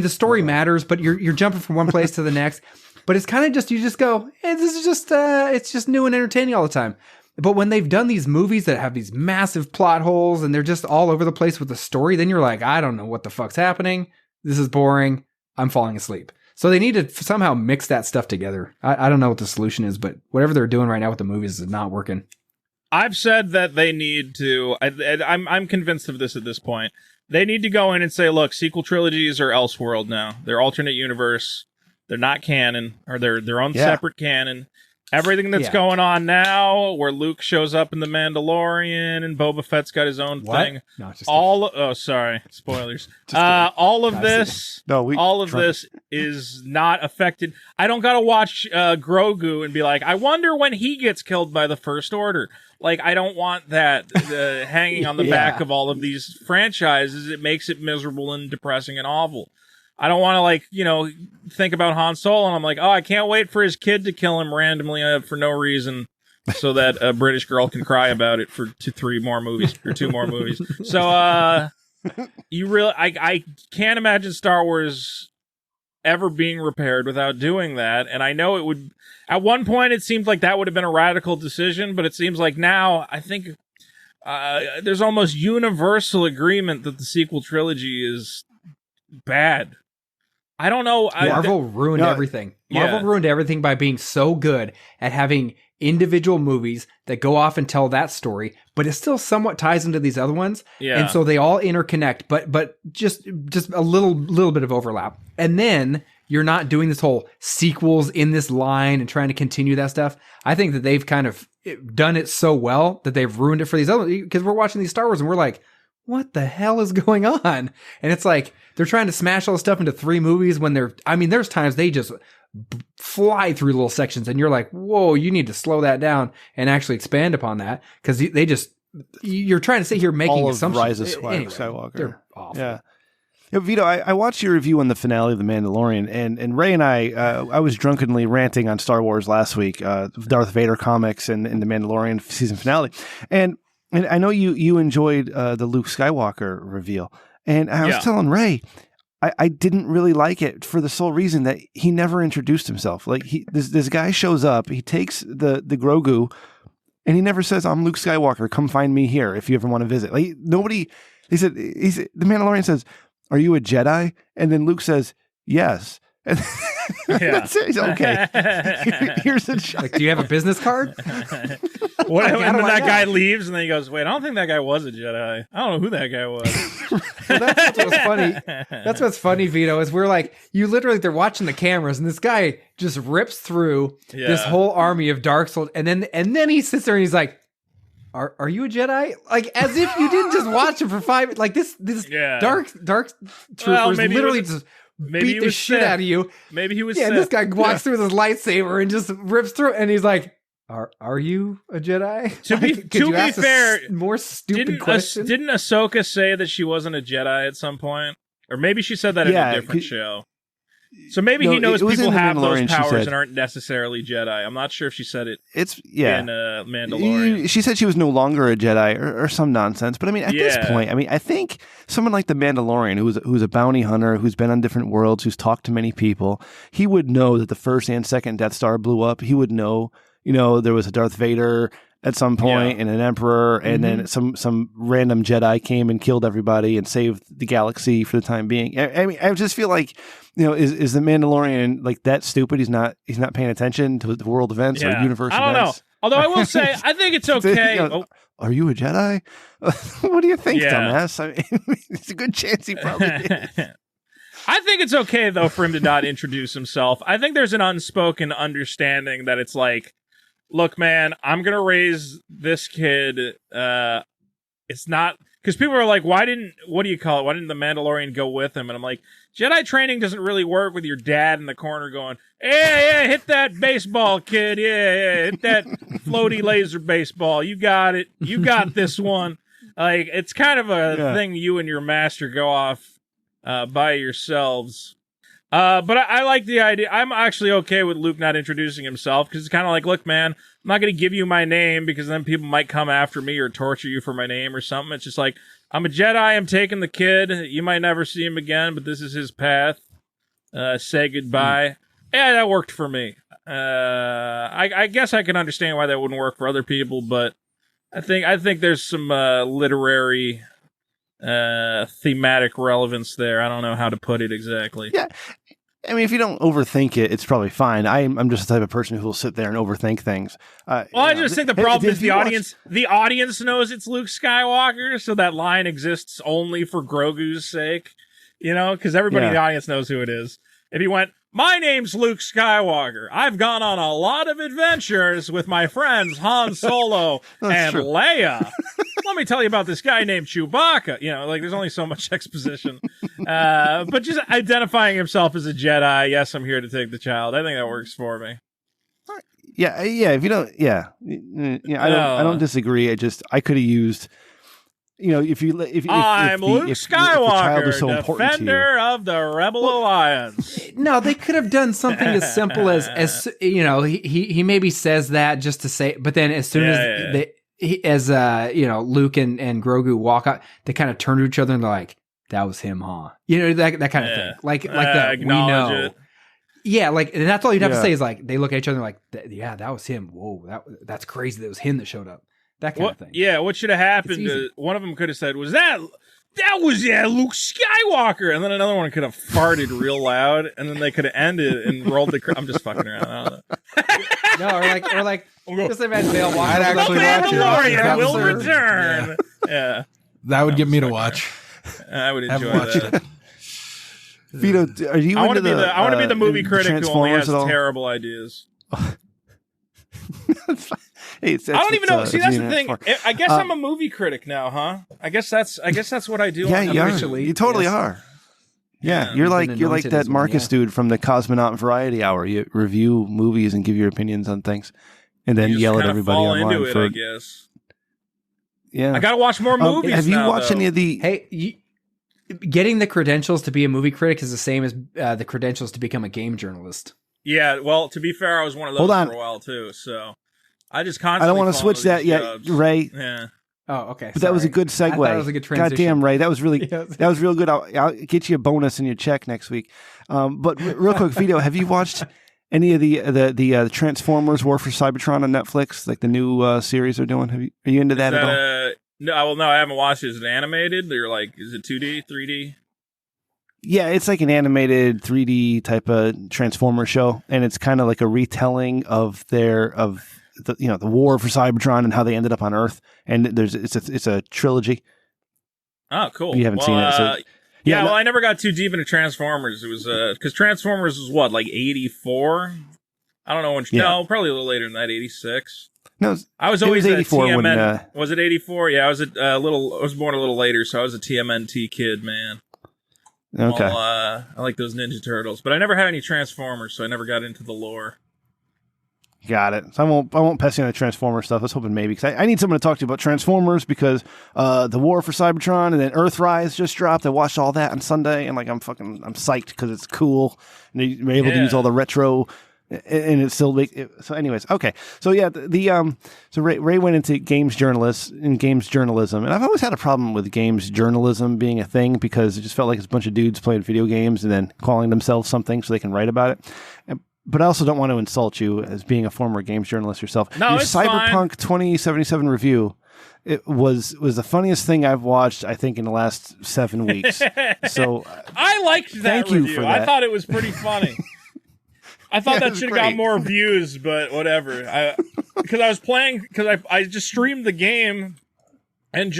story matters, but you're jumping from one place to the next. But it's kind of just, you just go, hey, this is just, it's just new and entertaining all the time. But when they've done these movies that have these massive plot holes and they're just all over the place with the story, then you're like, I don't know what the fuck's happening. This is boring. I'm falling asleep. So they need to somehow mix that stuff together. I don't know what the solution is, but whatever they're doing right now with the movies is not working. I've said that they need to, I'm convinced of this at this point. They need to go in and say, look, sequel trilogies are Elseworld now. They're alternate universe. They're not canon, or they're their own separate canon. Everything that's going on now, where Luke shows up in The Mandalorian and Boba Fett's got his own thing. No, just sorry, spoilers. All of this is not affected. I don't gotta watch Grogu and be like, I wonder when he gets killed by the First Order. Like, I don't want that hanging on the back of all of these franchises. It makes it miserable and depressing and awful. I don't want to, think about Han Solo, and I'm like, oh, I can't wait for his kid to kill him randomly for no reason so that a British girl can cry about it for 2 more movies. So, I can't imagine Star Wars ever being repaired without doing that. And I know it would, at one point it seemed like that would have been a radical decision, but it seems like now I think there's almost universal agreement that the sequel trilogy is bad. I don't know. Marvel ruined everything. Marvel ruined everything by being so good at having individual movies that go off and tell that story, but it still somewhat ties into these other ones. Yeah. And so they all interconnect, but just a little bit of overlap. And then you're not doing this whole sequels in this line and trying to continue that stuff. I think that they've kind of done it so well that they've ruined it for these other, because we're watching these Star Wars and we're like, what the hell is going on? And it's like they're trying to smash all this stuff into 3 movies when there's times they just fly through little sections and you're like, whoa, you need to slow that down and actually expand upon that, because you're trying to sit here making all assumptions. Rise of Skywalker. They're awful. Yeah. Vito, I watched your review on the finale of The Mandalorian, and Ray and I was drunkenly ranting on Star Wars last week, Darth Vader comics and The Mandalorian season finale. And I know you enjoyed the Luke Skywalker reveal. And I was telling Ray, I didn't really like it for the sole reason that he never introduced himself. Like this guy shows up, he takes the Grogu, and he never says, "I'm Luke Skywalker. Come find me here if you ever want to visit." Like nobody. He said the Mandalorian says, "Are you a Jedi?" And then Luke says, "Yes." And that's it. He's okay. Here's a shot. Like, do you have a business card? And then that guy leaves, and then he goes, "Wait, I don't think that guy was a Jedi. I don't know who that guy was." Well, that's what's funny. That's what's funny, Vito, is we're like, they're watching the cameras, and this guy just rips through this whole army of dark souls, and then he sits there and he's like, Are you a Jedi? Like, as if you didn't just watch him for 5. Like this dark troopers literally just beat the shit out of you. Maybe he was. Yeah, and this guy walks through with his lightsaber and just rips through, and he's like, Are you a Jedi? To be fair, more stupid question. Didn't Ahsoka say that she wasn't a Jedi at some point? Or maybe she said that in a different show. So maybe he knows people have those powers and aren't necessarily Jedi. I'm not sure if she said it in Mandalorian. She said she was no longer a Jedi or some nonsense. But I mean, at this point, I think someone like the Mandalorian, who's a bounty hunter, who's been on different worlds, who's talked to many people, he would know that the first and second Death Star blew up. He would know, there was a Darth Vader at some point and an Emperor, and then some random Jedi came and killed everybody and saved the galaxy for the time being. I mean, I just feel like, is the Mandalorian like that stupid? He's not paying attention to the world events or universe events. I don't know. Although I will say, I think it's okay. Are you a Jedi? What do you think, dumbass? I mean, it's a good chance he probably did. I think it's okay, though, for him to not introduce himself. I think there's an unspoken understanding that it's like, look, man, I'm going to raise this kid. It's not, because people are like, why didn't the Mandalorian go with him? And I'm like, Jedi training doesn't really work with your dad in the corner going, hey, hit that baseball, kid. Yeah, hit that floaty laser baseball. You got it. You got this one. Like, it's kind of a thing you and your master go off by yourselves. But I like the idea. I'm actually okay with Luke not introducing himself, because it's kind of like, look, man, I'm not going to give you my name because then people might come after me or torture you for my name or something. It's just like, I'm a Jedi. I'm taking the kid. You might never see him again, but this is his path. Say goodbye. Yeah, that worked for me. I guess I can understand why that wouldn't work for other people, but I think there's some literary thematic relevance there. I don't know how to put it exactly. Yeah. I mean, if you don't overthink it, it's probably fine. I'm just the type of person who will sit there and overthink things. I just think the problem is the audience knows it's Luke Skywalker, so that line exists only for Grogu's sake, because everybody in the audience knows who it is. If he went, my name's Luke Skywalker. I've gone on a lot of adventures with my friends Han Solo and Leia. Let me tell you about this guy named Chewbacca. There's only so much exposition. But just identifying himself as a Jedi, yes, I'm here to take the child. I think that works for me. Yeah. If you don't, I don't disagree. I could have used. If I'm Luke Skywalker, defender of the Rebel Alliance. No, they could have done something as simple as he maybe says that just to say, but then as soon as as Luke and Grogu walk out, they kind of turn to each other and they're like, "That was him, huh?" That kind of thing. Like that. We know. It. Yeah, and that's all you'd have to say is like they look at each other and like, "Yeah, that was him." Whoa, that's crazy. That was him that showed up. That kind of thing. Yeah, what should have happened? One of them could have said, "Was that was Luke Skywalker," and then another one could have farted real loud, and then they could have ended and rolled the. I'm just fucking around. I don't know. No, or like just imagine they all walk. I'd actually watch it. Mandalorian will return. Yeah, that would get me to watch. I would enjoy that. Vito, are you? I want to be the movie critic who only has terrible ideas. Hey, I don't even know. See, that's the thing. I guess I'm a movie critic now, huh? I guess that's what I do. Yeah, you totally are. Yeah, you're like that Marcus dude from the Cosmonaut Variety Hour. You review movies and give your opinions on things, and then yell at everybody online into it, I guess. Yeah, I gotta watch more movies. Have you watched any of the? Hey, getting the credentials to be a movie critic is the same as the credentials to become a game journalist. Yeah, well, to be fair, I was one of those for a while too. So I just constantly. I don't want to switch that yet, Ray. Yeah. Oh, okay. But that was a good segue. I thought it was a good transition. Goddamn, Ray, that was real good. I'll get you a bonus in your check next week. But real quick, Vito, have you watched any of the Transformers War for Cybertron on Netflix, like the new series they're doing? Are you into that at all? No, I haven't watched it. Is it animated? They're like, is it 2D, 3D? Yeah, it's like an animated 3D type of Transformer show, and it's kind of like a retelling of the war for Cybertron and how they ended up on Earth. And it's a trilogy. Oh, cool. You haven't seen it. So, well, I never got too deep into Transformers. It was because Transformers was what, like 84? I don't know when. No, probably a little later than that, 86. No, I was always 84 a TMN. when, was it 84? Yeah, I was I was born a little later, so I was a TMNT kid, man. Okay. Well, I like those Ninja Turtles, but I never had any Transformers, so I never got into the lore. Got it. So I won't pass you on the Transformers stuff. I was hoping maybe because I need someone to talk to about Transformers because the War for Cybertron and then Earthrise just dropped. I watched all that on Sunday and like I'm psyched because it's cool and you're able to use all the retro and it still so anyways. Okay. So yeah, so Ray went into games journalism, and I've always had a problem with games journalism being a thing because it just felt like it's a bunch of dudes playing video games and then calling themselves something so they can write about it. But I also don't want to insult you as being a former games journalist yourself. No, your it's Cyberpunk fine. 2077 review, it was the funniest thing I've watched, I think, in the last 7 weeks. So I liked that thank review. you for that. I thought it was pretty funny. I thought that should have got more views, but whatever. Because I was playing, because I just streamed the game, and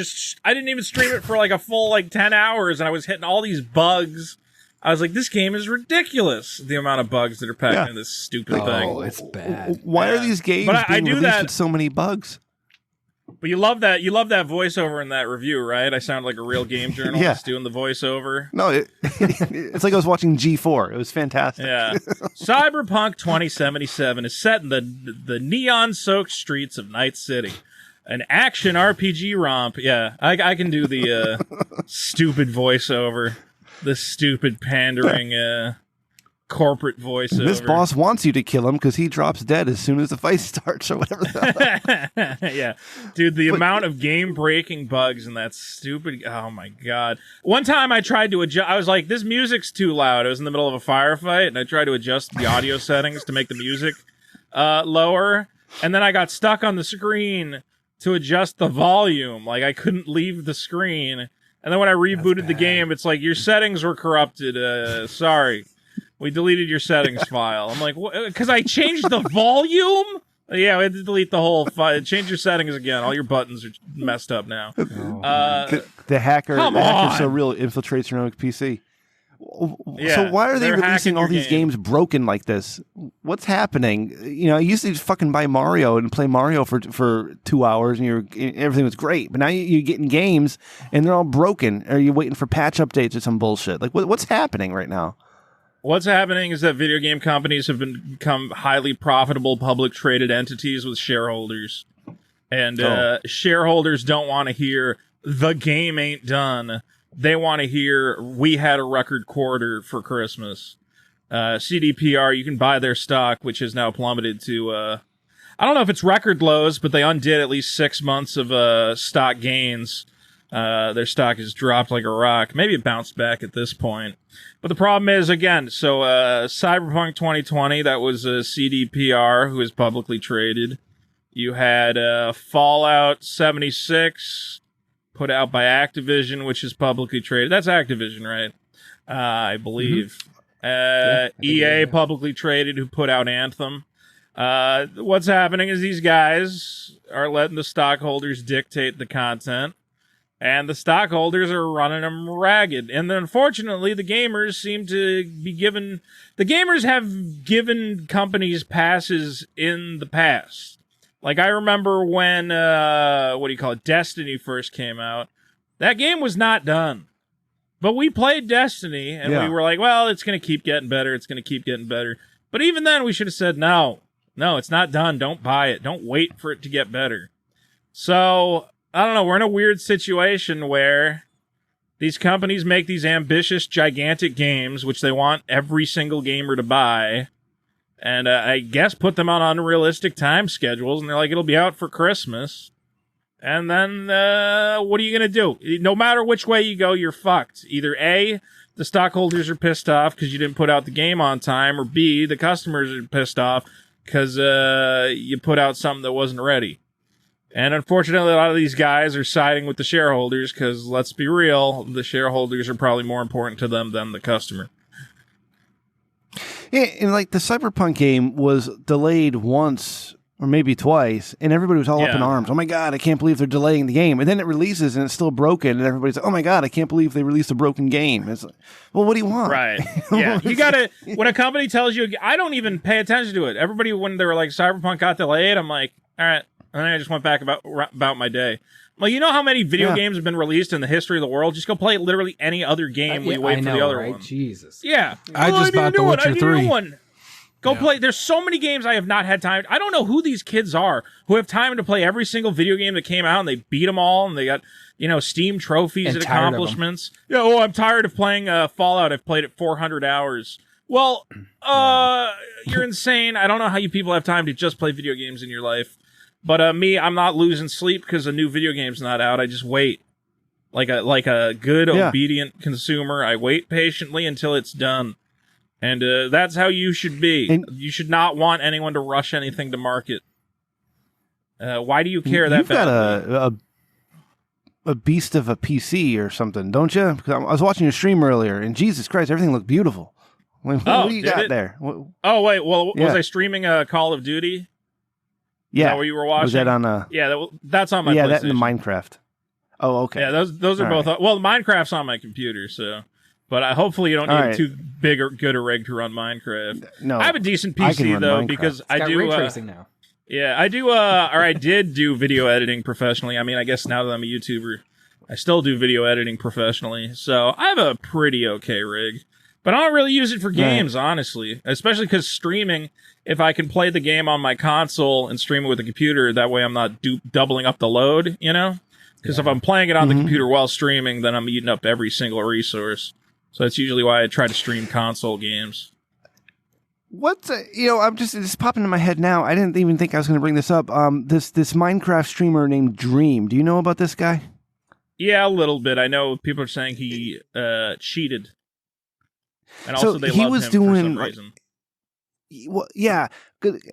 I didn't even stream it for like a full 10 hours, and I was hitting all these bugs. I was like, this game is ridiculous. The amount of bugs that are packed in this stupid thing. Oh, it's bad. Why are these games being released with so many bugs? But you love that voiceover in that review, right? I sound like a real game journalist doing the voiceover. No, it's like I was watching G4. It was fantastic. Yeah. Cyberpunk 2077 is set in the neon-soaked streets of Night City. An action RPG romp. Yeah, I can do the stupid voiceover. The stupid pandering corporate voiceover. This boss wants you to kill him because he drops dead as soon as the fight starts or whatever. Yeah. Dude, the amount of game-breaking bugs in that stupid... Oh, my God. One time I tried to adjust... I was like, this music's too loud. I was in the middle of a firefight, and I tried to adjust the audio settings to make the music lower, and then I got stuck on the screen to adjust the volume. Like, I couldn't leave the screen... And then when I rebooted the game, it's like, your settings were corrupted. Sorry. We deleted your settings file. I'm like, because I changed the volume? Yeah, we had to delete the whole file. Change your settings again. All your buttons are messed up now. The hacker so real infiltrates your own PC. Yeah, so why are they releasing all these games broken like this? What's happening? You know, I used to just fucking buy Mario and play Mario for 2 hours and everything was great. But now you're getting games and they're all broken. Or you're waiting for patch updates or some bullshit. Like, what's happening right now? What's happening is that video game companies have become highly profitable public traded entities with shareholders. And shareholders don't want to hear, the game ain't done. They want to hear, we had a record quarter for Christmas. CDPR, you can buy their stock, which has now plummeted to, I don't know if it's record lows, but they undid at least 6 months of stock gains. Their stock has dropped like a rock. Maybe it bounced back at this point. But the problem is, again, so Cyberpunk 2020, that was CDPR, who is publicly traded. You had Fallout 76, put out by Activision, which is publicly traded. That's Activision, right? I believe. EA, publicly traded, who put out Anthem. What's happening is these guys are letting the stockholders dictate the content. And the stockholders are running them ragged. And then, unfortunately, the gamers seem to be given... The gamers have given companies passes in the past. Like, I remember when, Destiny first came out. That game was not done. But we played Destiny, and we were like, well, it's going to keep getting better. It's going to keep getting better. But even then, we should have said, no, it's not done. Don't buy it. Don't wait for it to get better. So... I don't know, we're in a weird situation where these companies make these ambitious, gigantic games, which they want every single gamer to buy, and I guess put them on unrealistic time schedules, and they're like, it'll be out for Christmas. And then, what are you going to do? No matter which way you go, you're fucked. Either A, the stockholders are pissed off because you didn't put out the game on time, or B, the customers are pissed off because you put out something that wasn't ready. And unfortunately, a lot of these guys are siding with the shareholders because, let's be real, the shareholders are probably more important to them than the customer. Yeah, and like the Cyberpunk game was delayed once or maybe twice, and everybody was all up in arms. Oh my God, I can't believe they're delaying the game. And then it releases and it's still broken, and everybody's like, oh my God, I can't believe they released a broken game. It's like, well, what do you want? Right. Yeah. You gotta, when a company tells you, I don't even pay attention to it. Everybody, when they were like, Cyberpunk got delayed, I'm like, all right. And then I just went back about my day. Well, you know how many video games have been released in the history of the world? Just go play literally any other game while you wait for the other one. Jesus. Yeah. I just bought The Witcher 3. Go play. There's so many games I have not had time. I don't know who these kids are who have time to play every single video game that came out, and they beat them all, and they got, Steam trophies and accomplishments. Yeah, I'm tired of playing Fallout. I've played it 400 hours. Well, you're insane. I don't know how you people have time to just play video games in your life. But me, I'm not losing sleep because a new video game's not out. I just wait. Like a good, obedient consumer, I wait patiently until it's done. And that's how you should be. And you should not want anyone to rush anything to market. Why do you care that badly? You've got a beast of a PC or something, don't you? Because I was watching your stream earlier, and Jesus Christ, everything looked beautiful. What do you got there? Oh, wait, well, was I streaming Call of Duty? Yeah, is that what you were watching? Was that on that's on my PlayStation. Yeah, that and the Minecraft. Oh, okay. Yeah, those are both. Right. Well, Minecraft's on my computer, so. But hopefully you don't need too big or good a rig to run Minecraft. No, I have a decent PC though because I do ray tracing now. Yeah, I do. Or I did do video editing professionally. I mean, I guess now that I'm a YouTuber, I still do video editing professionally. So I have a pretty okay rig. But I don't really use it for games, honestly. Especially because streaming, if I can play the game on my console and stream it with the computer, that way I'm not doubling up the load, Because if I'm playing it on the computer while streaming, then I'm eating up every single resource. So that's usually why I try to stream console games. What's it's popping in my head now. I didn't even think I was going to bring this up. This Minecraft streamer named Dream. Do you know about this guy? Yeah, a little bit. I know people are saying he cheated. And also they love him for some reason. Well, yeah,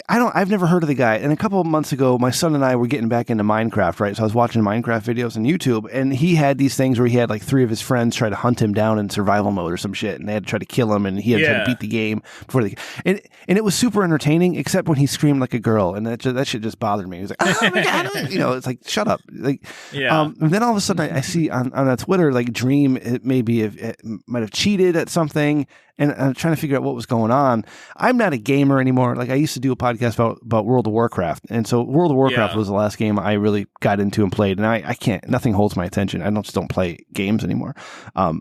I've never heard of the guy. And a couple of months ago, my son and I were getting back into Minecraft, right? So I was watching Minecraft videos on YouTube, and he had these things where he had like 3 of his friends try to hunt him down in survival mode or some shit, and they had to try to kill him, and he had to try to beat the game before they. And it was super entertaining, except when he screamed like a girl, and that shit just bothered me. He was like, "Oh my God," it's like, shut up, like. And then all of a sudden, I see on Twitter like Dream, it might have cheated at something. And I'm trying to figure out what was going on. I'm not a gamer anymore. Like I used to do a podcast about World of Warcraft. And so World of Warcraft was the last game I really got into and played. And I can't, nothing holds my attention. I just don't play games anymore. So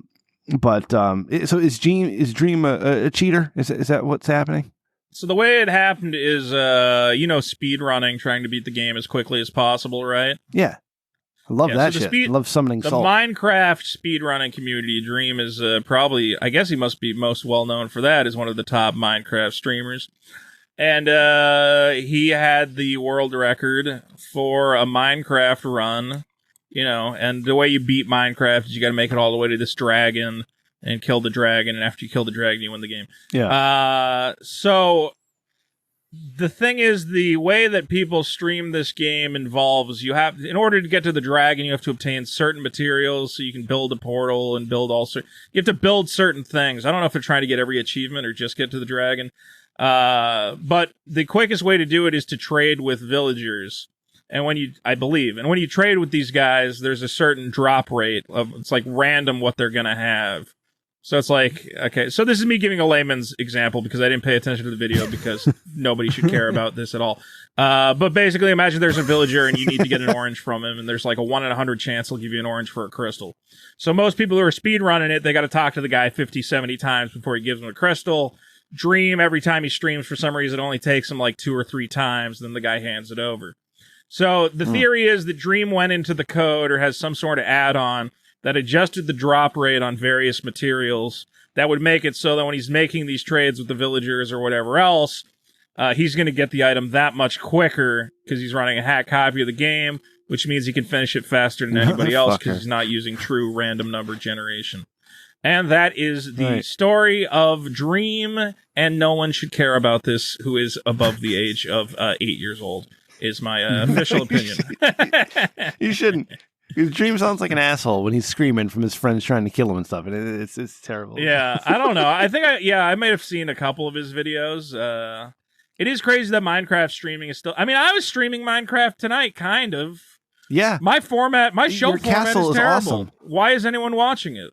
is Dream a cheater? Is that what's happening? So the way it happened is, speed running, trying to beat the game as quickly as possible, right? Yeah. I love that shit. I love summoning salt. The Minecraft speedrunning community, Dream is probably, I guess he must be most well known for that, is one of the top Minecraft streamers. And he had the world record for a Minecraft run, you know, and the way you beat Minecraft is you got to make it all the way to this dragon and kill the dragon, and after you kill the dragon, you win the game. Yeah. So the thing is, the way that people stream this game involves you have, in order to get to the dragon, you have to obtain certain materials so you can build a portal and build you have to build certain things. I don't know if they're trying to get every achievement or just get to the dragon. But the quickest way to do it is to trade with villagers. And when you trade with these guys, there's a certain drop rate it's like random what they're going to have. So it's like, okay, so this is me giving a layman's example because I didn't pay attention to the video because nobody should care about this at all. But basically, imagine there's a villager and you need to get an orange from him, and there's like a 1 in 100 chance he'll give you an orange for a crystal. So most people who are speedrunning it, they got to talk to the guy 50, 70 times before he gives them a crystal. Dream, every time he streams, for some reason, it only takes him like 2 or 3 times, then the guy hands it over. So the theory is that Dream went into the code or has some sort of add-on that adjusted the drop rate on various materials that would make it so that when he's making these trades with the villagers or whatever else, he's going to get the item that much quicker because he's running a hack copy of the game, which means he can finish it faster than anybody else because he's not using true random number generation. And that is the story of Dream, and no one should care about this who is above the age of 8 years old, is my official opinion. You shouldn't. Dream sounds like an asshole when he's screaming from his friends trying to kill him and stuff, and it's terrible. Yeah, I don't know. I think I might have seen a couple of his videos. It is crazy that Minecraft streaming is still. I mean, I was streaming Minecraft tonight, kind of. Yeah, my show format is terrible. Awesome. Why is anyone watching it?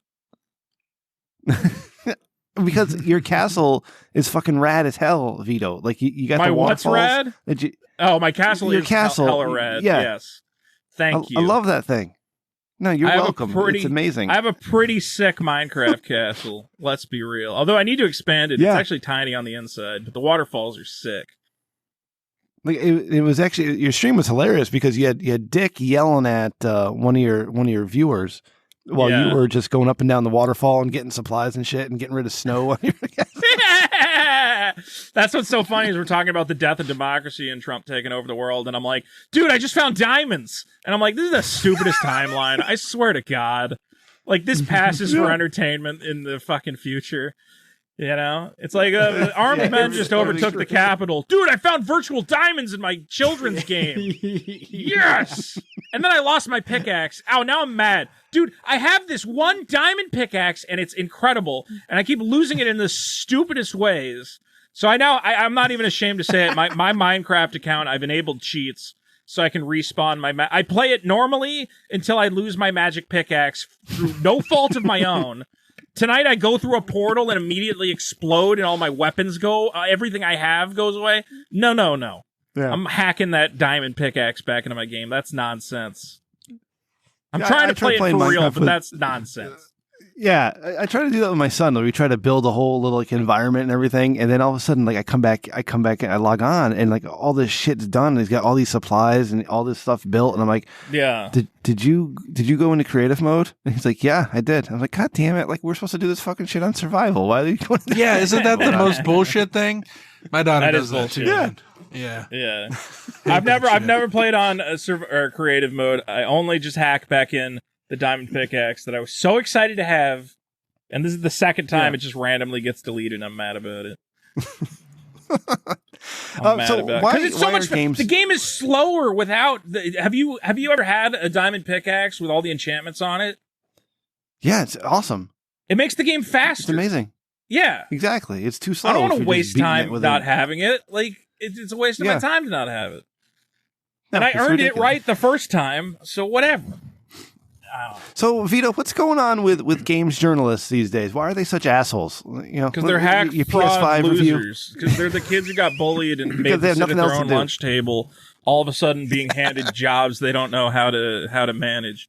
Because your castle is fucking rad as hell, Vito. Like you got the waterfalls. My what's rad? My castle your is castle, hella rad. Yeah. Yes. Thank you. I love that thing. No, you're welcome. It's amazing. I have a pretty sick Minecraft castle. Let's be real. Although I need to expand it. Yeah. It's actually tiny on the inside, but the waterfalls are sick. Like it was actually, your stream was hilarious because you had Dick yelling at one of your viewers while you were just going up and down the waterfall and getting supplies and shit and getting rid of snow on your castle. That's what's so funny is we're talking about the death of democracy and Trump taking over the world, and I'm like, dude, I just found diamonds, and I'm like, this is the stupidest timeline. I swear to God, like this passes for entertainment in the fucking future. You know, it's like armed men just overtook the Capitol. Dude, I found virtual diamonds in my children's game. Yes! And then I lost my pickaxe. Ow, now I'm mad. Dude, I have this one diamond pickaxe, and it's incredible, and I keep losing it in the stupidest ways. So I'm not even ashamed to say it. My Minecraft account, I've enabled cheats so I can respawn I play it normally until I lose my magic pickaxe through no fault of my own. Tonight I go through a portal and immediately explode and all my weapons go, everything I have goes away. No. Yeah. I'm hacking that diamond pickaxe back into my game. That's nonsense. I'm trying to play it for real, but that's nonsense. Yeah, I try to do that with my son. Though. We try to build a whole little environment and everything, and then all of a sudden, I come back and I log on, and all this shit's done. And he's got all these supplies and all this stuff built, and I'm like, yeah. Did you go into creative mode? And he's like, yeah, I did. I'm like, God damn it! Like we're supposed to do this fucking shit on survival. Why are you going? Yeah, isn't that the most bullshit thing? My daughter does that too. Yeah. I've never played on a creative mode. I only just hack back in the diamond pickaxe that I was so excited to have, and this is the second time it just randomly gets deleted, and I'm mad about it. I'm mad about it. Because it's so much fun. The game is slower without have you ever had a diamond pickaxe with all the enchantments on it? Yeah, it's awesome. It makes the game faster. It's amazing. Yeah. Exactly. It's too slow. I don't want to waste time not having it. Like, it's a waste of my time to not have it. No, and I earned it right the first time, so whatever. So, Vito, what's going on with games journalists these days? Why are they such assholes? Because they're hack fraud losers. Because they're the kids who got bullied and made them sit at their own lunch table, all of a sudden being handed jobs they don't know how to manage.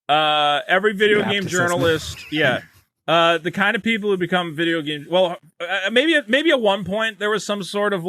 Every video game journalist, the kind of people who become video game. Well, maybe at one point there was some sort of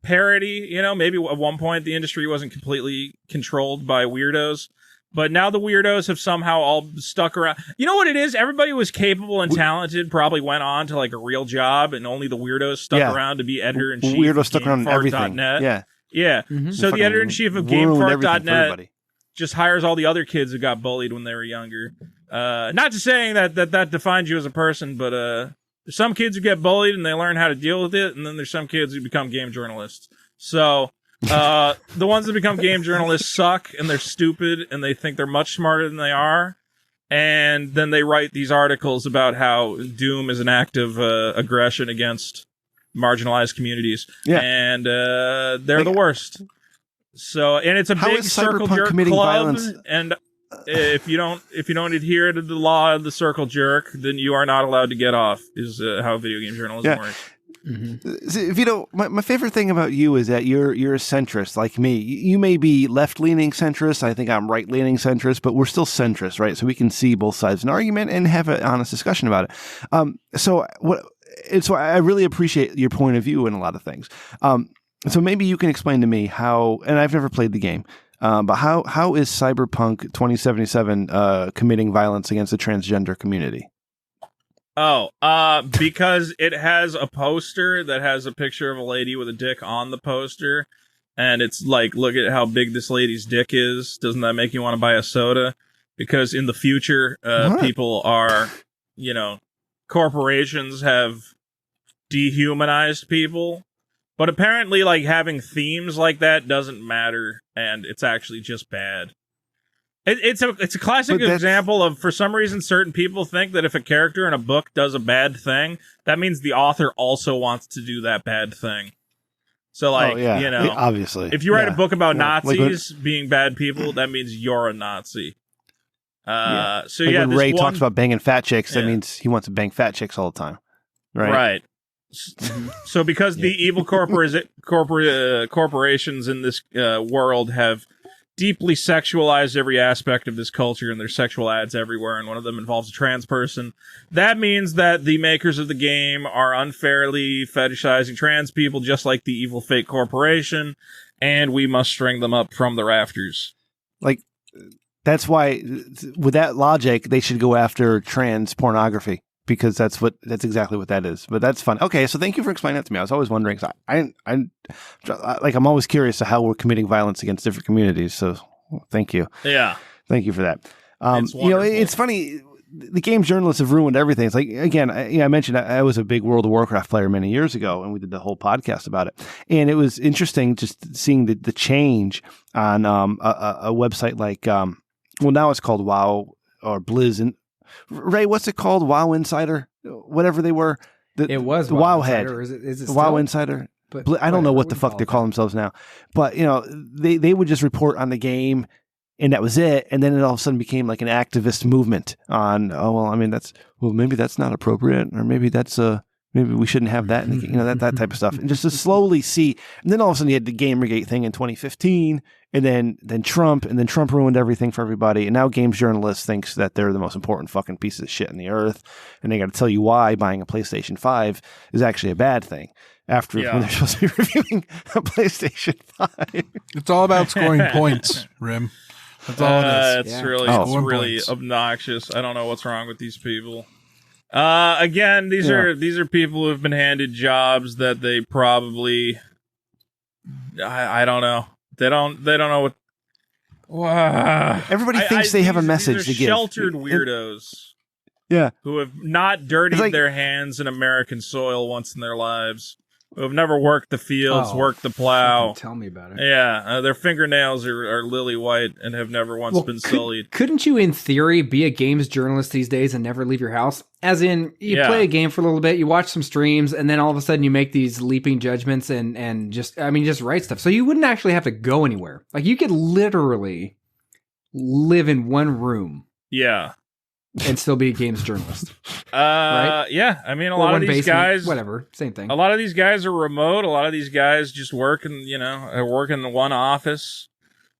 parody. Maybe at one point the industry wasn't completely controlled by weirdos. But now the weirdos have somehow all stuck around. You know what it is? Everybody was capable and talented, probably went on to like a real job, and only the weirdos stuck around to be editor-in-chief. Weirdos stuck around everything. Yeah. So the editor-in-chief of GameFart.net just hires all the other kids who got bullied when they were younger. Not to saying that defines you as a person, but there's some kids who get bullied and they learn how to deal with it, and then there's some kids who become game journalists. So the ones that become game journalists suck, and they're stupid, and they think they're much smarter than they are, and then they write these articles about how Doom is an act of aggression against marginalized communities, and they're the worst. So, and it's a big circle jerk club, violence? And if you don't adhere to the law of the circle jerk, then you are not allowed to get off. Is how video game journalism works. Vito, my favorite thing about you is that you're a centrist like me. You may be left-leaning centrist. I think I'm right-leaning centrist, but we're still centrist, right? So we can see both sides of an argument and have an honest discussion about it. So I really appreciate your point of view in a lot of things. So maybe you can explain to me how, and I've never played the game, but how is Cyberpunk 2077 committing violence against the transgender community? Because it has a poster that has a picture of a lady with a dick on the poster, and it's like, look at how big this lady's dick is. Doesn't that make you want to buy a soda? Because in the future, people are, corporations have dehumanized people, but apparently, like, having themes like that doesn't matter, and it's actually just bad. It's a classic example of, for some reason, certain people think that if a character in a book does a bad thing, that means the author also wants to do that bad thing. So, like, obviously, if you write a book about Nazis being bad people, that means you're a Nazi. When Ray talks about banging fat chicks, that means he wants to bang fat chicks all the time, right? Right. So, because the evil corporations in this world have deeply sexualized every aspect of this culture, and there's sexual ads everywhere, and one of them involves a trans person. That means that the makers of the game are unfairly fetishizing trans people, just like the evil fake corporation, and we must string them up from the rafters. Like, that's why, with that logic, they should go after trans pornography, because that's exactly what that is. But that's fun. Okay, so thank you for explaining that to me. I was always wondering, cause I'm always curious to how we're committing violence against different communities. So thank you. Yeah. Thank you for that. It's funny. The game journalists have ruined everything. It's like, again, I mentioned I was a big World of Warcraft player many years ago, and we did the whole podcast about it. And it was interesting just seeing the change on a website like, now it's called WoW or Blizz. And Ray, what's it called? WoW Insider? Whatever they were. It was the WoW Head. Is it still? WoW Insider. But I don't know what the fuck they call themselves now. But, they would just report on the game, and that was it. And then it all of a sudden became like an activist movement on, maybe that's not appropriate, or maybe that's maybe we shouldn't have that in the game, that type of stuff. And just to slowly see. And then all of a sudden you had the Gamergate thing in 2015, and then Trump ruined everything for everybody. And now games journalists thinks that they're the most important fucking piece of shit in the earth. And they got to tell you why buying a PlayStation 5 is actually a bad thing when they're supposed to be reviewing a PlayStation 5. It's all about scoring points, Rim. That's all it is. It's really obnoxious. I don't know what's wrong with these people. Again, these are people who have been handed jobs that they probably, I don't know. They don't know what. Everybody thinks they have a message to give. Sheltered weirdos. Who have not dirtied their hands in American soil once in their lives. Who have never worked the fields, worked the plow. Tell me about it. Yeah, their fingernails are lily white and have never once been sullied. Couldn't you, in theory, be a games journalist these days and never leave your house? As in, you play a game for a little bit, you watch some streams, and then all of a sudden you make these leaping judgments and just write stuff. So you wouldn't actually have to go anywhere. Like, you could literally live in one room. Yeah. And still be a games journalist. Right? Yeah. I mean, a lot of these guys, whatever, same thing. A lot of these guys are remote. A lot of these guys just work in the one office.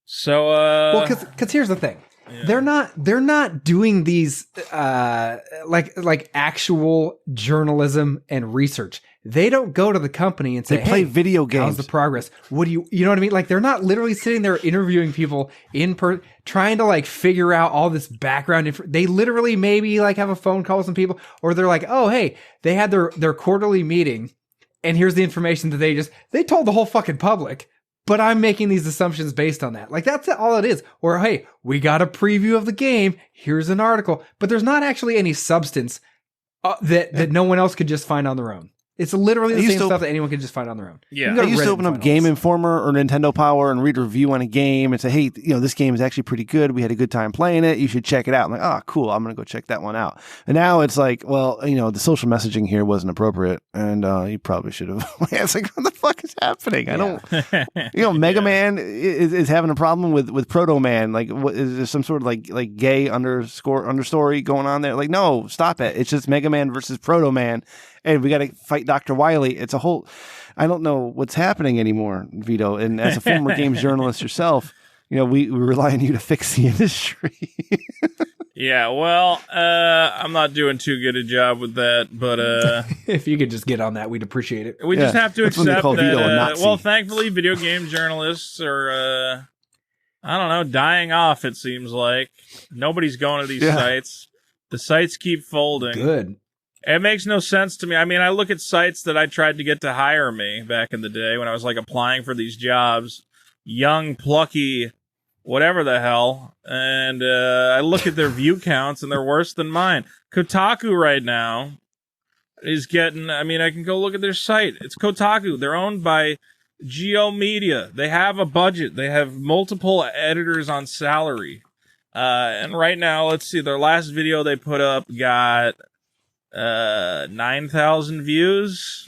So, because here's the thing. Yeah. They're not doing these, like actual journalism and research. They don't go to the company and say, they play video games. How's the progress? What do you know what I mean? Like, they're not literally sitting there interviewing people trying to like figure out all this background they literally maybe like have a phone call with some people, or they're like, oh, hey, they had their quarterly meeting and here's the information that they told the whole fucking public, but I'm making these assumptions based on that. Like, that's all it is. Or, hey, we got a preview of the game. Here's an article, but there's not actually any substance that no one else could just find on their own. It's literally the same stuff that anyone can just find on their own. Yeah. I used to open up Game Informer or Nintendo Power and read a review on a game and say, hey, this game is actually pretty good. We had a good time playing it. You should check it out. I'm like, oh, cool. I'm going to go check that one out. And now it's like, well, the social messaging here wasn't appropriate. And you probably should have. It's like, what the fuck is happening? Yeah. I don't, Mega Man is having a problem with Proto Man. Like, what is there some sort of like gay understory going on there? Like, no, stop it. It's just Mega Man versus Proto Man. And we got to fight Dr. Wily. It's a whole, I don't know what's happening anymore, Vito. And as a former games journalist yourself, we rely on you to fix the industry. Yeah, well, I'm not doing too good a job with that, but if you could just get on that, we'd appreciate it. We just have to accept that. Well, thankfully, video game journalists are, I don't know, dying off. It seems like nobody's going to these sites. The sites keep folding. Good. It makes no sense to me. I mean, I look at sites that I tried to get to hire me back in the day when I was like applying for these jobs, young, plucky, whatever the hell, and I look at their view counts and they're worse than mine. Kotaku right now is getting, I can go look at their site. It's Kotaku. They're owned by Geo Media. They have a budget. They have multiple editors on salary. And right now, let's see, their last video they put up got 9,000 views.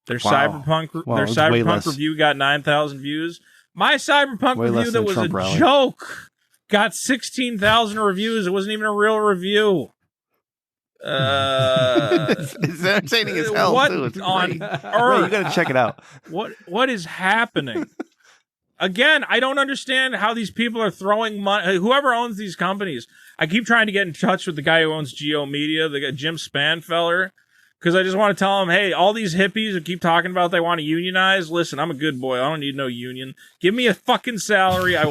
Their Cyberpunk review got 9,000 views. My Cyberpunk review that was a joke got 16,000 reviews. It wasn't even a real review. It's entertaining as hell. What too. It's on great. earth? Ray, you got to check it out. What is happening? Again, I don't understand how these people are throwing money. Whoever owns these companies, I keep trying to get in touch with the guy who owns Geo Media, the guy, Jim Spanfeller, because I just want to tell him, hey, all these hippies who keep talking about they want to unionize, listen, I'm a good boy. I don't need no union. Give me a fucking salary. I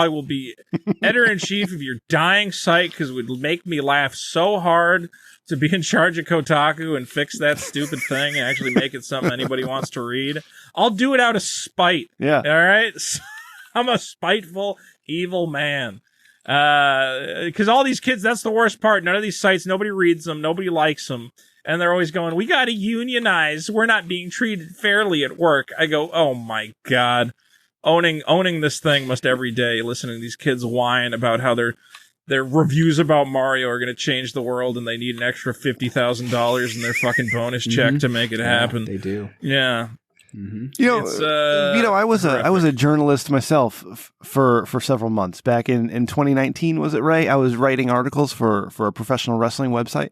will be editor-in-chief of your dying site because it would make me laugh so hard to be in charge of Kotaku and fix that stupid thing and actually make it something anybody wants to read. I'll do it out of spite. Yeah. All right? I'm a spiteful, evil man. Because all these kids, that's the worst part. None of these sites, nobody reads them. Nobody likes them. And they're always going, we got to unionize. We're not being treated fairly at work. I go, oh my God. Owning this thing must every day listening to these kids whine about how their reviews about Mario are going to change the world and they need an extra $50,000 in their fucking bonus check to make it happen. They do. Yeah. Mm-hmm. I was a journalist myself for several months back in 2019. Was it Ray? I was writing articles for a professional wrestling website.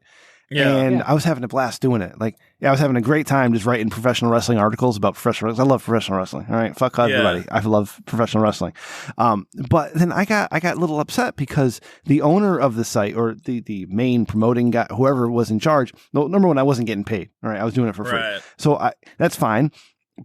I was having a blast doing it. I was having a great time just writing professional wrestling articles about professional wrestling. I love professional wrestling. All right. Fuck everybody. I love professional wrestling. But then I got a little upset because the owner of the site or the main promoting guy, whoever was in charge, number one, I wasn't getting paid. All right. I was doing it for free. Right. So that's fine.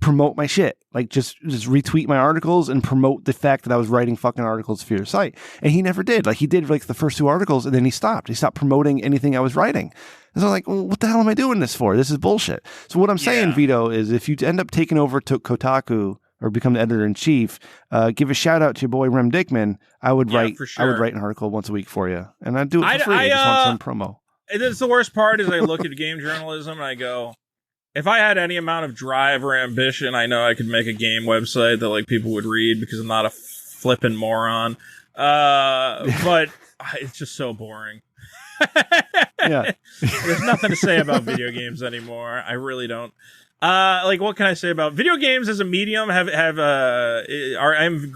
Promote my shit. Just retweet my articles and promote the fact that I was writing fucking articles for your site. And he never did. He did the first two articles and then he stopped. He stopped promoting anything I was writing. And so I'm like, well, what the hell am I doing this for? This is bullshit. So what I'm saying, Vito, is if you end up taking over to Kotaku or become the editor-in-chief, give a shout out to your boy Rem Dickman. I would write an article once a week for you. And I'd do it for free. I just want some promo. That's the worst part is I look at game journalism and I go, if I had any amount of drive or ambition, I know I could make a game website that people would read because I'm not a flippin' moron. But it's just so boring. There's nothing to say about video games anymore. I really don't. What can I say about video games as a medium? I'm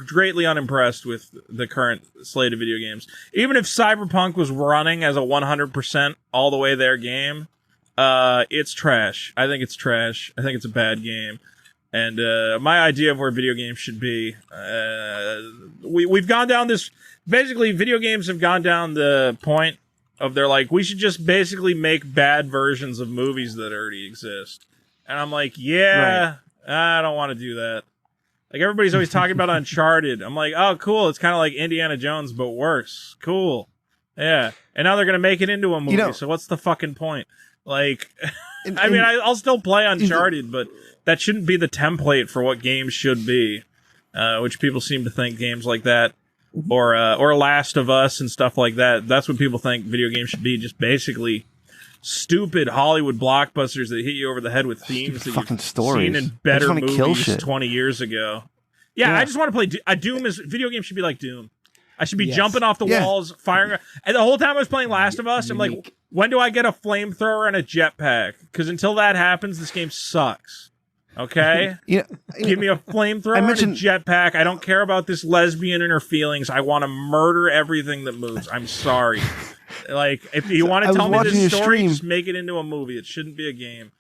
greatly unimpressed with the current slate of video games. Even if Cyberpunk was running as a 100% all the way there game, it's trash. I think it's trash. I think it's a bad game. And my idea of where video games should be, we've gone down this. Basically, video games have gone down the point of we should just basically make bad versions of movies that already exist. And I'm like, yeah, I don't want to do that. Like, everybody's always talking about Uncharted. I'm like, oh, cool. It's kind of like Indiana Jones, but worse. Cool. Yeah. And now they're going to make it into a movie, so what's the fucking point? Like, I mean, I'll still play Uncharted, but that shouldn't be the template for what games should be, which people seem to think games like that, or Last of Us and stuff like that, that's what people think video games should be, just basically stupid Hollywood blockbusters that hit you over the head with themes that you've seen in better movies 20 years ago. Yeah, I just want to play Doom. Video games should be like Doom. I should be jumping off the walls, firing. And the whole time I was playing Last of Us, I'm like, when do I get a flamethrower and a jetpack? Because until that happens, this game sucks. Okay? Give me a flamethrower and a jetpack. I don't care about this lesbian and her feelings. I want to murder everything that moves. I'm sorry. Like, if you want to tell me this story, just make it into a movie. It shouldn't be a game.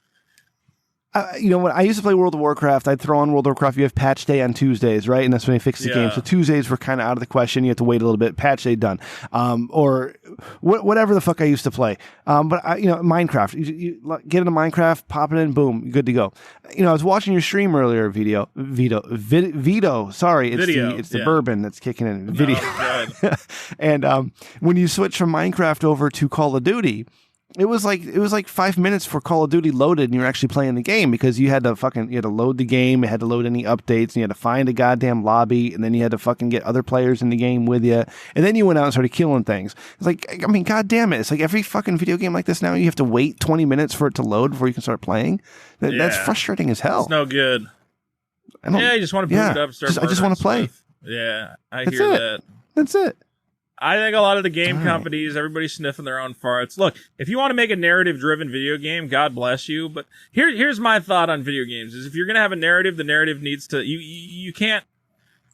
When I used to play World of Warcraft, I'd throw on World of Warcraft. You have patch day on Tuesdays, right? And that's when they fix the game. So Tuesdays were kind of out of the question. You have to wait a little bit. Patch day done, or whatever the fuck I used to play. But Minecraft. You get into Minecraft, pop it in, boom, good to go. I was watching your stream earlier. Vito. Sorry, it's the bourbon that's kicking in. Video. And when you switch from Minecraft over to Call of Duty. It was like 5 minutes for Call of Duty loaded and you were actually playing the game because you had to load the game, it had to load any updates, and you had to find a goddamn lobby, and then you had to fucking get other players in the game with you, and then you went out and started killing things. It's like, I mean, god damn it. It's like every fucking video game like this now, you have to wait 20 minutes for it to load before you can start playing. That's frustrating as hell. It's no good. You just want to boot it up and start I just want to play. Yeah, I hear that. That's it. I think a lot of the game companies, everybody's sniffing their own farts. Look, if you want to make a narrative-driven video game, God bless you. But here's my thought on video games: is if you're going to have a narrative, the narrative needs to. You can't.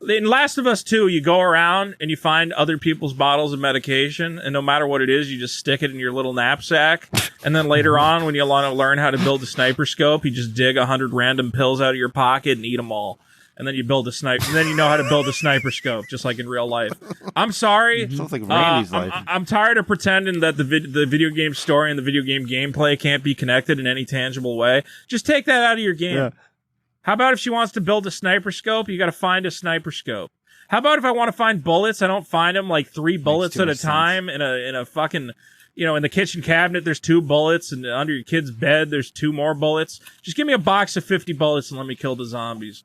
In Last of Us 2, you go around and you find other people's bottles of medication, and no matter what it is, you just stick it in your little knapsack. And then later on, when you want to learn how to build a sniper scope, you just dig 100 random pills out of your pocket and eat them all. And then you build a sniper, and then you know how to build a sniper scope, just like in real life. I'm sorry. Sounds like Randy's life. I'm tired of pretending that the video game story and the video game gameplay can't be connected in any tangible way. Just take that out of your game. Yeah. How about if she wants to build a sniper scope, you got to find a sniper scope. How about if I want to find bullets, I don't find them like 3 bullets at a time in a fucking, in the kitchen cabinet, there's 2 bullets, and under your kid's bed, there's 2 more bullets. Just give me a box of 50 bullets and let me kill the zombies.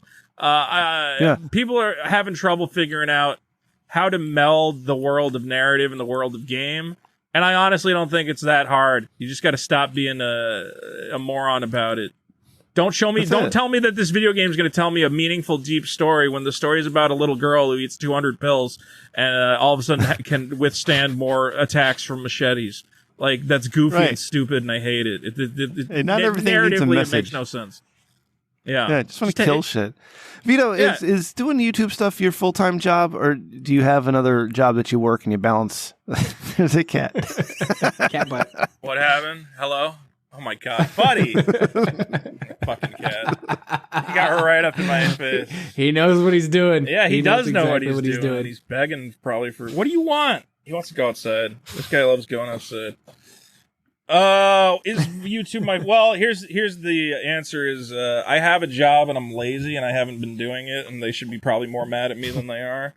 People are having trouble figuring out how to meld the world of narrative and the world of game, and I honestly don't think it's that hard. You just got to stop being a moron about it. Don't tell me that this video game is going to tell me a meaningful, deep story when the story is about a little girl who eats 200 pills and all of a sudden can withstand more attacks from machetes. Like, that's goofy and stupid, and I hate it. Not everything needs a message. It makes no sense. Yeah, I just want to kill shit. Vito, is doing YouTube stuff your full-time job, or do you have another job that you work and you balance? There's a cat. Cat butt. What happened? Hello? Oh my god, buddy! Fucking cat. He got her right up in my face. He knows what he's doing. Yeah, he does know what he's doing. He's begging probably for... What do you want? He wants to go outside. This guy loves going outside. Is YouTube my... Well, here's the answer is, I have a job and I'm lazy and I haven't been doing it, and they should be probably more mad at me than they are.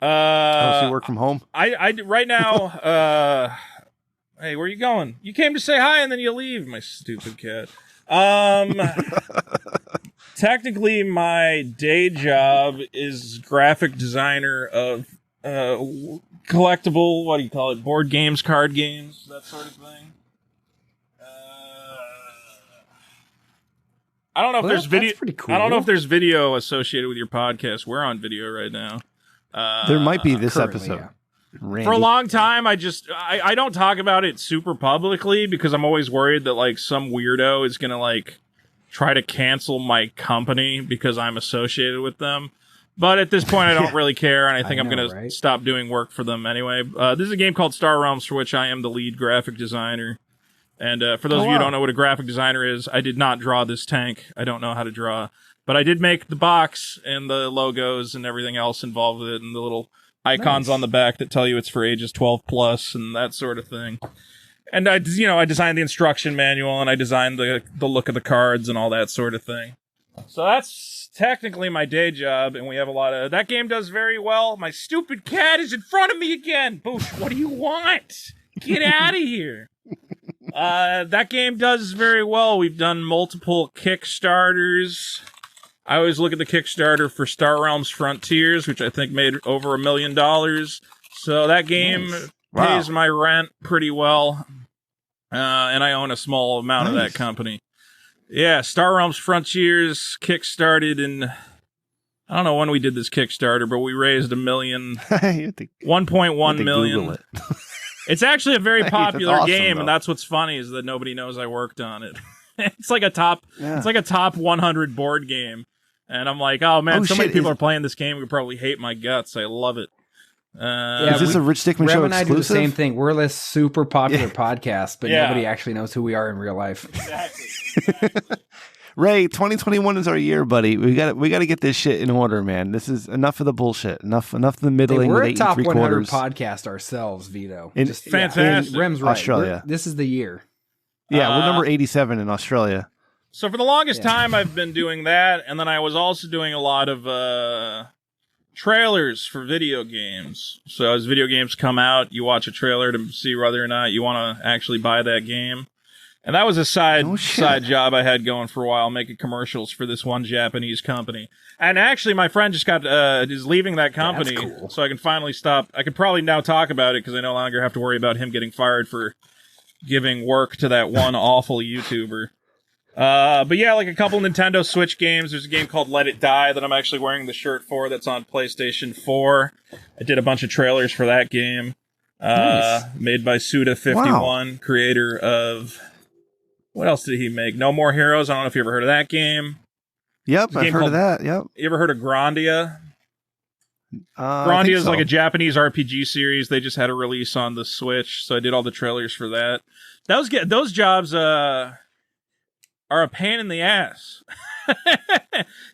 So you work from home? I right now, hey, where are you going? You came to say hi and then you leave, my stupid cat. Technically my day job is graphic designer of, collectible, what do you call it? Board games, card games, that sort of thing. I don't know if there's video. Pretty cool. I don't know if there's video associated with your podcast. We're on video right now. There might be this episode. Yeah. For a long time, I don't talk about it super publicly because I'm always worried that like some weirdo is gonna like try to cancel my company because I'm associated with them. But at this point, I don't really care, and I think I'm gonna stop doing work for them anyway. This is a game called Star Realms, for which I am the lead graphic designer. And for those of you who don't know what a graphic designer is, I did not draw this tank. I don't know how to draw. But I did make the box and the logos and everything else involved with it, and the little icons on the back that tell you it's for ages 12 plus and that sort of thing. And I designed the instruction manual, and I designed the look of the cards and all that sort of thing. So that's technically my day job, and we have a lot of... That game does very well. My stupid cat is in front of me again. Boosh, what do you want? Get out of here. That game does very well. We've done multiple Kickstarters. I always look at the Kickstarter for Star Realms Frontiers, which I think made over $1 million. So that game pays my rent pretty well. And I own a small amount of that company. Yeah, Star Realms Frontiers kickstarted in... I don't know when we did this Kickstarter, but we raised $1.1 million. It's actually a very popular game, and that's what's funny is that nobody knows I worked on it. It's like a top 100 board game, and I'm like, oh man, many people are playing this game who probably hate my guts. I love it. Is this a Rich Dickman Show exclusive? I do the same thing. We're a super popular podcast, but nobody actually knows who we are in real life. Exactly. Ray, 2021 is our year, buddy. We got to get this shit in order, man. This is enough of the bullshit. Enough of the middling. We're with a top 100 3/4. podcast ourselves, Vito. Fantastic. Rem's right. Australia. This is the year. Yeah, we're number 87 in Australia. So for the longest time, I've been doing that, and then I was also doing a lot of trailers for video games. So as video games come out, you watch a trailer to see whether or not you want to actually buy that game. And that was a side job I had going for a while, making commercials for this one Japanese company. And actually, my friend just is leaving that company, so I can finally stop. I could probably now talk about it because I no longer have to worry about him getting fired for giving work to that one awful YouTuber. But yeah, like a couple Nintendo Switch games. There's a game called Let It Die that I'm actually wearing the shirt for that's on PlayStation 4. I did a bunch of trailers for that game. Made by Suda51, creator of... What else did he make? No More Heroes. I don't know if you ever heard of that game. Yep, I've heard of that. Yep. You ever heard of Grandia? Grandia is like a Japanese RPG series. They just had a release on the Switch, so I did all the trailers for that. Those jobs are a pain in the ass.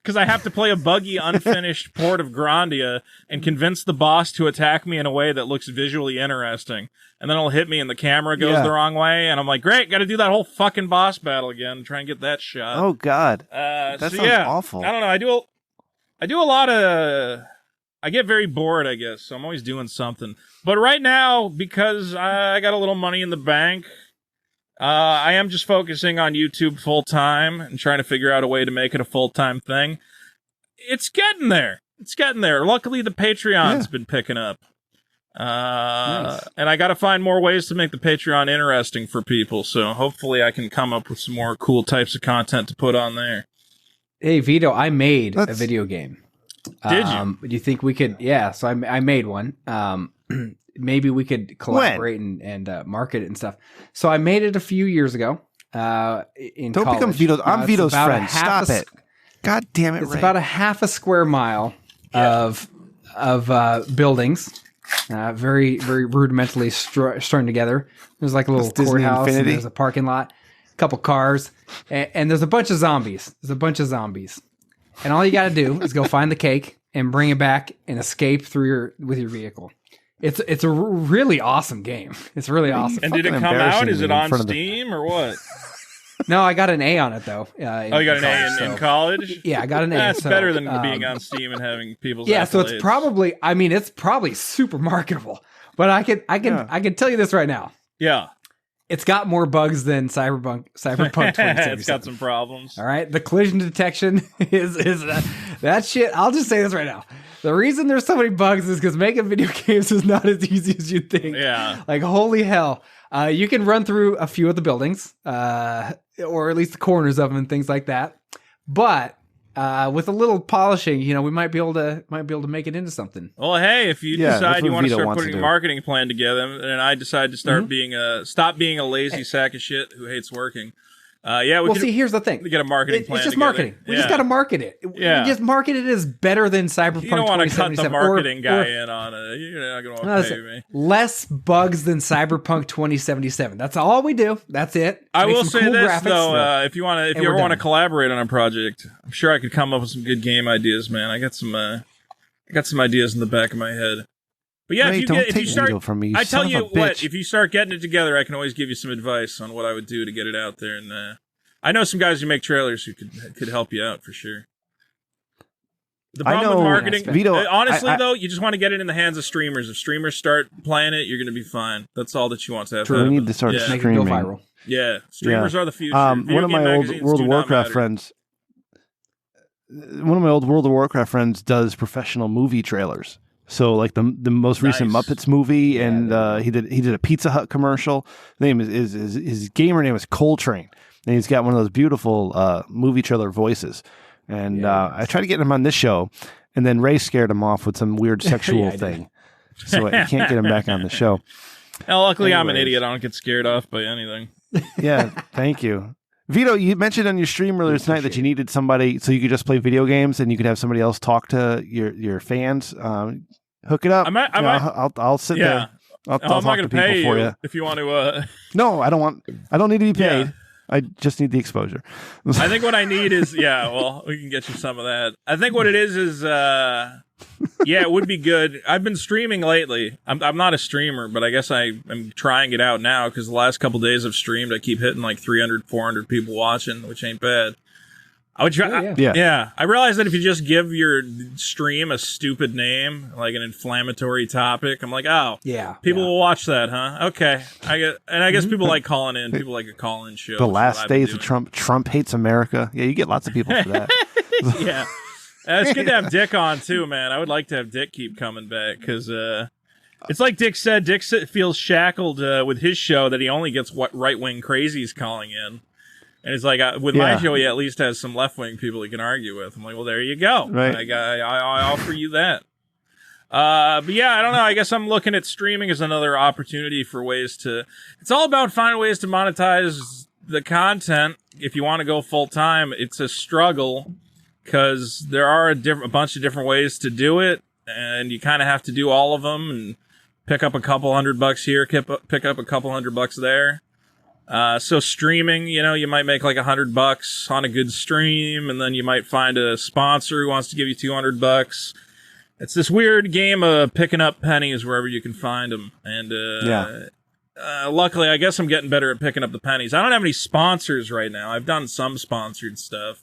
Because I have to play a buggy, unfinished port of Grandia and convince the boss to attack me in a way that looks visually interesting. And then it'll hit me and the camera goes the wrong way. And I'm like, great, got to do that whole fucking boss battle again. Try and get that shot. Oh, God. That sounds awful. I don't know. I do a lot of... I get very bored, I guess. So I'm always doing something. But right now, because I got a little money in the bank... I am just focusing on YouTube full time and trying to figure out a way to make it a full time thing. It's getting there. Luckily, the Patreon's been picking up. Nice. And I got to find more ways to make the Patreon interesting for people. So hopefully I can come up with some more cool types of content to put on there. Hey, Vito, I made a video game. Did you? Do you think we could? Yeah, so I made one. Maybe we could collaborate and market it and stuff. So I made it a few years ago. In Don't college. become Vito's. I'm Vito's friend. Stop it. God damn it, It's Ray. about a half a square mile of buildings, very very rudimentarily strung together. There's like a little courthouse. And there's a parking lot, a couple cars, and there's a bunch of zombies. And all you got to do is go find the cake and bring it back and escape with your vehicle. It's a really awesome game. It's really awesome. And did it come out? Is it on Steam or what? No, I got an A on it though. You got an A in college? Yeah, I got an A. That's better than being on Steam and having people's accolades. So it's probably super marketable. But I can tell you this right now. Yeah. It's got more bugs than Cyberpunk 2077. It's got some problems. All right, the collision detection is that shit. I'll just say this right now. The reason there's so many bugs is because making video games is not as easy as you think. Yeah. Like, holy hell. You can run through a few of the buildings, or at least the corners of them and things like that. But with a little polishing, we might be able to make it into something. Well, hey, if you decide you want to start putting a marketing plan together, and I decide to start stop being a lazy sack of shit who hates working. Here's the thing. We get a marketing plan. It's just together. marketing. We just got to market it. Yeah. We just market it as better than Cyberpunk 2077. You don't want to cut the marketing guy in on it. You're not going to want to pay me. Less bugs than Cyberpunk 2077. That's all we do. That's it. I will say cool this though, if you ever want to collaborate on a project, I'm sure I could come up with some good game ideas, man. I got some ideas in the back of my head. But yeah, Ray, if you start, Vito from me, I tell son you of a what, bitch. if you start getting it together, I can always give you some advice on what I would do to get it out there. And I know some guys who make trailers who could help you out for sure. The problem with marketing, Vito, honestly, though, you just want to get it in the hands of streamers. If streamers start playing it, you're going to be fine. That's all that you want to have. True, we need to start Make it go streaming. viral. Yeah, streamers are the future. One of my old World of Warcraft friends does professional movie trailers. So like the most recent Muppets movie, and he did a Pizza Hut commercial. His name is his gamer name is Coltrane, and he's got one of those beautiful movie trailer voices. And I tried to get him on this show, and then Ray scared him off with some weird sexual thing, so I can't get him back on the show. Well, luckily, I'm an idiot. I don't get scared off by anything. Yeah, thank you. Vito, you mentioned on your stream earlier tonight that you needed somebody so you could just play video games and you could have somebody else talk to your fans. Hook it up. I'll sit there. I'll talk to people for you if you want to. No, I don't need to be paid. Yeah. I just need the exposure. I think what I need is, we can get you some of that. I think what it is, it would be good. I've been streaming lately. I'm not a streamer, but I guess I'm trying it out now because the last couple days I've streamed, I keep hitting like 300, 400 people watching, which ain't bad. I would try. Yeah. I realize that if you just give your stream a stupid name, like an inflammatory topic, I'm like, people will watch that, huh? Okay. I guess people like calling in. People like a call-in show. The last days of Trump. Trump hates America. Yeah, you get lots of people for that. Yeah. It's good to have Dick on too, man. I would like to have Dick keep coming back because it's like Dick said. Dick feels shackled with his show that he only gets what right-wing crazies calling in. And it's like, with my show, he at least has some left-wing people he can argue with. I'm like, well, there you go. Right. I offer you that. But yeah, I don't know. I guess I'm looking at streaming as another opportunity for ways to... It's all about finding ways to monetize the content. If you want to go full-time, it's a struggle because there are a bunch of different ways to do it. And you kind of have to do all of them and pick up a couple $100 here, pick up a couple $100 there. So streaming, you might make like $100 on a good stream, and then you might find a sponsor who wants to give you $200. It's this weird game of picking up pennies wherever you can find them. And, luckily, I guess I'm getting better at picking up the pennies. I don't have any sponsors right now. I've done some sponsored stuff.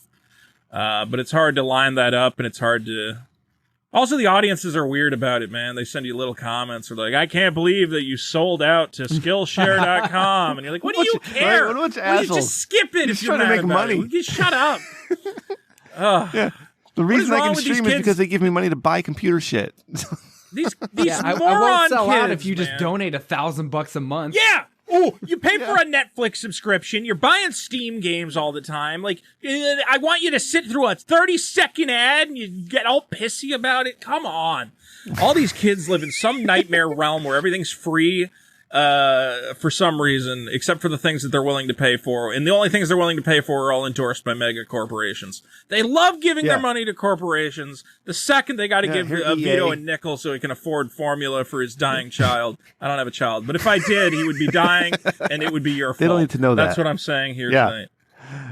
But it's hard to line that up, and it's hard to... Also, the audiences are weird about it, man. They send you little comments. They're like, I can't believe that you sold out to Skillshare.com. And you're like, what do you care? What just skip it if you're trying to make money. Just shut up. Yeah. The reason I can stream is because they give me money to buy computer shit. These I won't sell out if you just donate $1,000 a month. Yeah. Oh, you pay for a Netflix subscription. You're buying Steam games all the time. Like, I want you to sit through a 30-second ad and you get all pissy about it. Come on. All these kids live in some nightmare realm where everything's free for some reason, except for the things that they're willing to pay for. And the only things they're willing to pay for are all endorsed by mega corporations. They love giving their money to corporations. The second they got to give Vito a nickel so he can afford formula for his dying child. I don't have a child, but if I did, he would be dying, and it would be your fault. They don't need to know that. That's what I'm saying here tonight.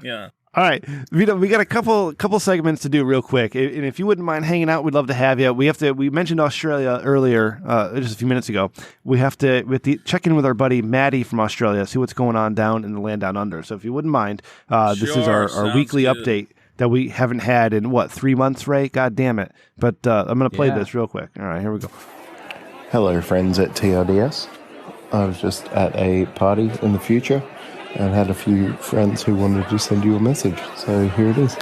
Yeah. All right, Vito, we got a couple segments to do real quick, and if you wouldn't mind hanging out, we'd love to have you. We mentioned Australia earlier, just a few minutes ago. We have to check in with our buddy Maddie from Australia, see what's going on down in the land down under. So if you wouldn't mind, this is our weekly update that we haven't had in 3 months, Ray? God damn it! But I'm going to play this real quick. All right, here we go. Hello, friends at TRDS. I was just at a party in the future and had a few friends who wanted to send you a message. So here it is.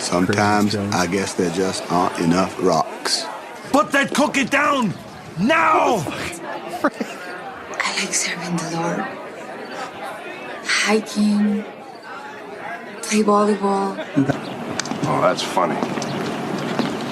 Sometimes I guess there just aren't enough rocks. Put that cookie down! Now! I like serving the Lord. Hiking. Play volleyball. Oh, that's funny.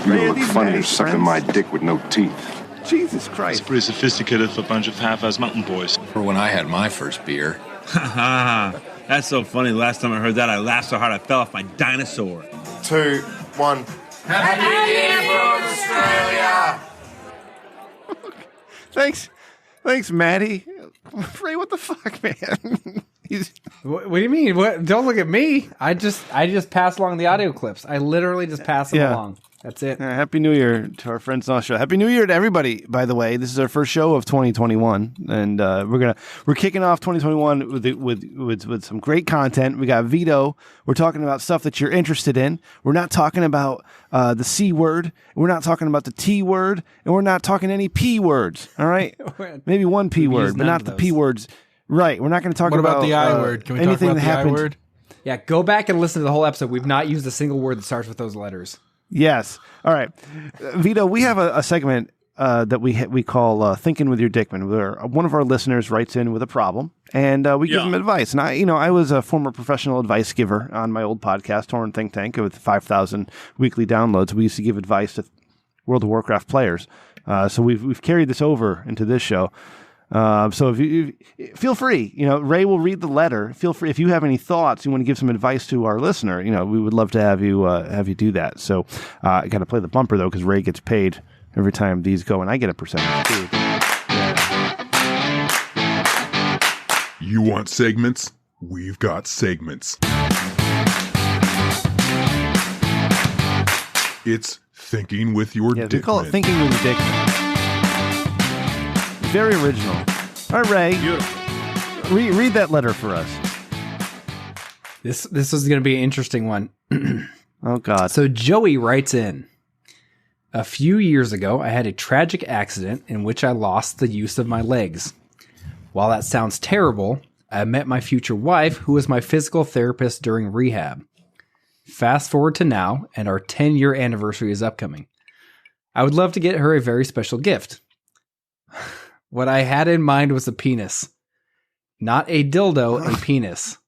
You look funny sucking my dick with no teeth. Jesus Christ. It's pretty sophisticated for a bunch of half-ass mountain boys. For when I had my first beer. That's so funny. Last time I heard that, I laughed so hard I fell off my dinosaur. 2, 1. Happy New Year from Australia! Thanks, Maddie. Ray, what the fuck, man? What do you mean? What? Don't look at me. I just pass along the audio clips. I literally just pass them along. That's it. Happy New Year to our friends in Australia. Happy New Year to everybody, by the way. This is our first show of 2021, and we're kicking off 2021 with some great content. We got Vito. We're talking about stuff that you're interested in. We're not talking about the C word. We're not talking about the T word, and we're not talking any P words. All right, maybe one P word, but not the P words. Right. We're not going to talk about the I word. Can we talk about the I word? Yeah, go back and listen to the whole episode. We've not used a single word that starts with those letters. Yes. All right. Vito, we have a segment that we call Thinking with Your Dickman, where one of our listeners writes in with a problem, and we give them advice. And I was a former professional advice giver on my old podcast, Torn Think Tank, with 5,000 weekly downloads. We used to give advice to World of Warcraft players. So we've carried this over into this show. So if you feel free, Ray will read the letter. Feel free if you have any thoughts, you want to give some advice to our listener. We would love to have you do that. So I got to play the bumper though, because Ray gets paid every time these go, and I get a percentage too. Yeah. You want segments? We've got segments. It's Thinking with Your Dickman. We call it Thinking with Your Dickman. Very original. All right, Ray. Beautiful. Read that letter for us. This is going to be an interesting one. Oh, God. So Joey writes in, a few years ago, I had a tragic accident in which I lost the use of my legs. While that sounds terrible, I met my future wife, who was my physical therapist during rehab. Fast forward to now, and our 10-year anniversary is upcoming. I would love to get her a very special gift. What I had in mind was a penis. Not a dildo, a penis.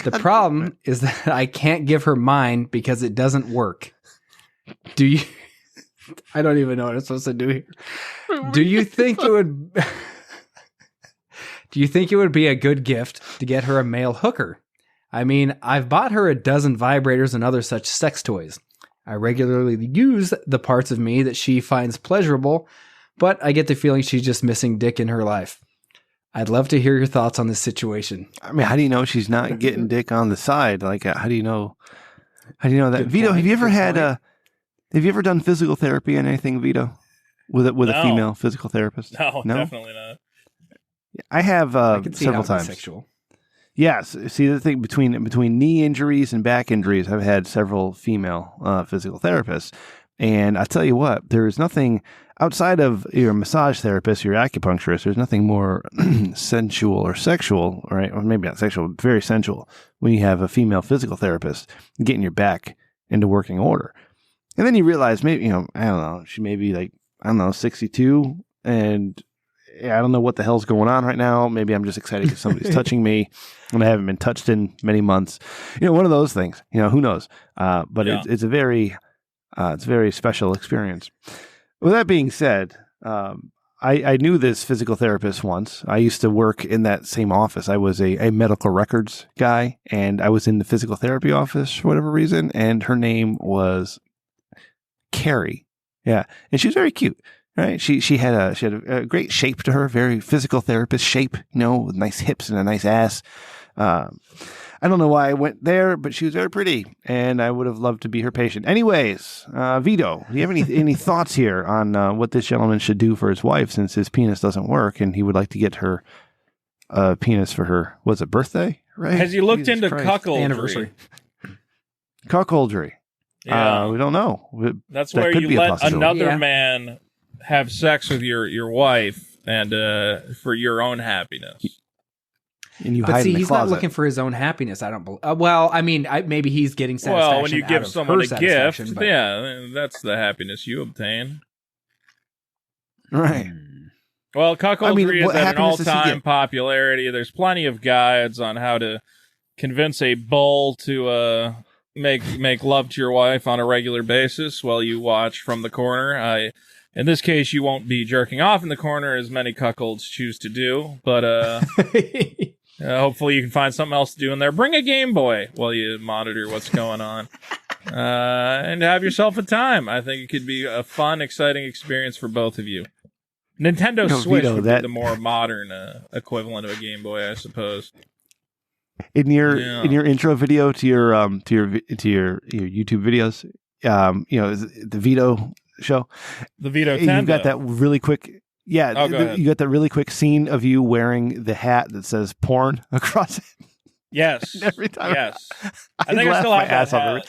The problem is that I can't give her mine because it doesn't work. I don't even know what I'm supposed to do here. Do you think it would be a good gift to get her a male hooker? I mean, I've bought her a dozen vibrators and other such sex toys. I regularly use the parts of me that she finds pleasurable, but I get the feeling she's just missing dick in her life. I'd love to hear your thoughts on this situation. I mean, how do you know she's not getting dick on the side? Like, how do you know that? Good Vito, point. Have you ever done physical therapy and anything, Vito? With a female physical therapist? No, definitely not. I have several times. Bisexual. Yes. See, the thing between knee injuries and back injuries, I've had several female physical therapists. And I tell you what, there is nothing outside of your massage therapist, your acupuncturist, there's nothing more sensual or sexual, right? Or maybe not sexual, but very sensual when you have a female physical therapist getting your back into working order. And then you realize maybe, I don't know, she may be 62, and I don't know what the hell's going on right now. Maybe I'm just excited because somebody's touching me and I haven't been touched in many months. One of those things, who knows? But yeah. It's a very special experience. With that being said, I knew this physical therapist once. I used to work in that same office. I was a medical records guy, and I was in the physical therapy office for whatever reason, and her name was Carrie. Yeah, and she was very cute. Right? She had a great shape to her, very physical therapist shape, with nice hips and a nice ass. I don't know why I went there, but she was very pretty, and I would have loved to be her patient. Anyways, Vito, do you have any thoughts here on what this gentleman should do for his wife, since his penis doesn't work, and he would like to get her a penis for her, was it birthday? Right? Has he looked into cuckoldry? Anniversary. Cuckoldry. Yeah. We don't know. That's where you let another man have sex with your wife, and for your own happiness. And you but hide see, in the he's closet. not looking for his own happiness. I don't believe. Well, I mean, maybe he's getting satisfaction. Well, when you give someone a gift, but... yeah, that's the happiness you obtain. Right. Well, cuckoldry is at an all-time popularity. There's plenty of guides on how to convince a bull to make love to your wife on a regular basis while you watch from the corner. In this case, you won't be jerking off in the corner as many cuckolds choose to do, but hopefully you can find something else to do in there. Bring a Game Boy while you monitor what's going on. And have yourself a time. I think it could be a fun, exciting experience for both of you. Nintendo Switch would be the more modern equivalent of a Game Boy, I suppose. In your intro video to your YouTube videos, the Vito show. The Vito You've Tendo. got that really quick. Yeah, Oh, go ahead. you got that really quick scene of you wearing the hat that says porn across it. Yes. Every time. Yes. I think I still have that hat.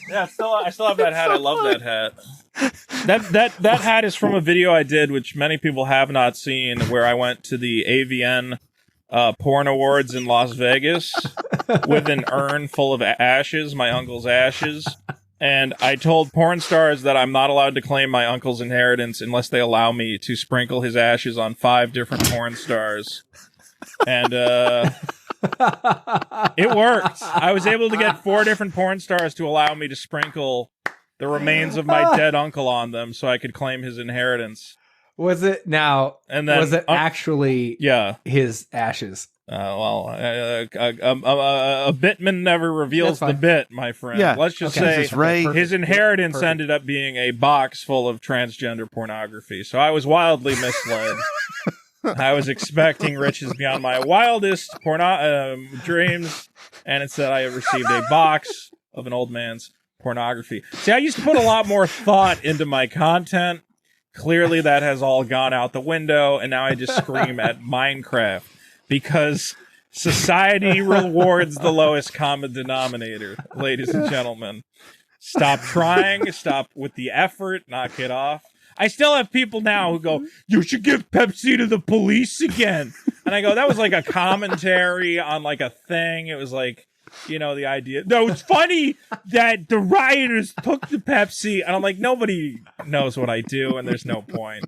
Yeah, I still have that hat. I love that hat. That hat is from a video I did, which many people have not seen, where I went to the AVN porn awards in Las Vegas with an urn full of ashes, my uncle's ashes. And I told porn stars that I'm not allowed to claim my uncle's inheritance unless they allow me to sprinkle his ashes on 5 different porn stars. And it worked. I was able to get 4 different porn stars to allow me to sprinkle the remains of my dead uncle on them so I could claim his inheritance. Was it actually his ashes? A bitman never reveals the bit, my friend. Yeah. Let's just say his inheritance ended up being a box full of transgender pornography. So I was wildly misled. I was expecting riches beyond my wildest dreams, and instead I received a box of an old man's pornography. See, I used to put a lot more thought into my content. Clearly that has all gone out the window, and now I just scream at Minecraft. Because society rewards the lowest common denominator, ladies and gentlemen. Stop trying, stop with the effort, knock it off. I still have people now who go, you should give Pepsi to the police again. And I go, that was like a commentary on like a thing. It was like, the idea. No, it's funny that the rioters took the Pepsi. And I'm like, nobody knows what I do, and there's no point.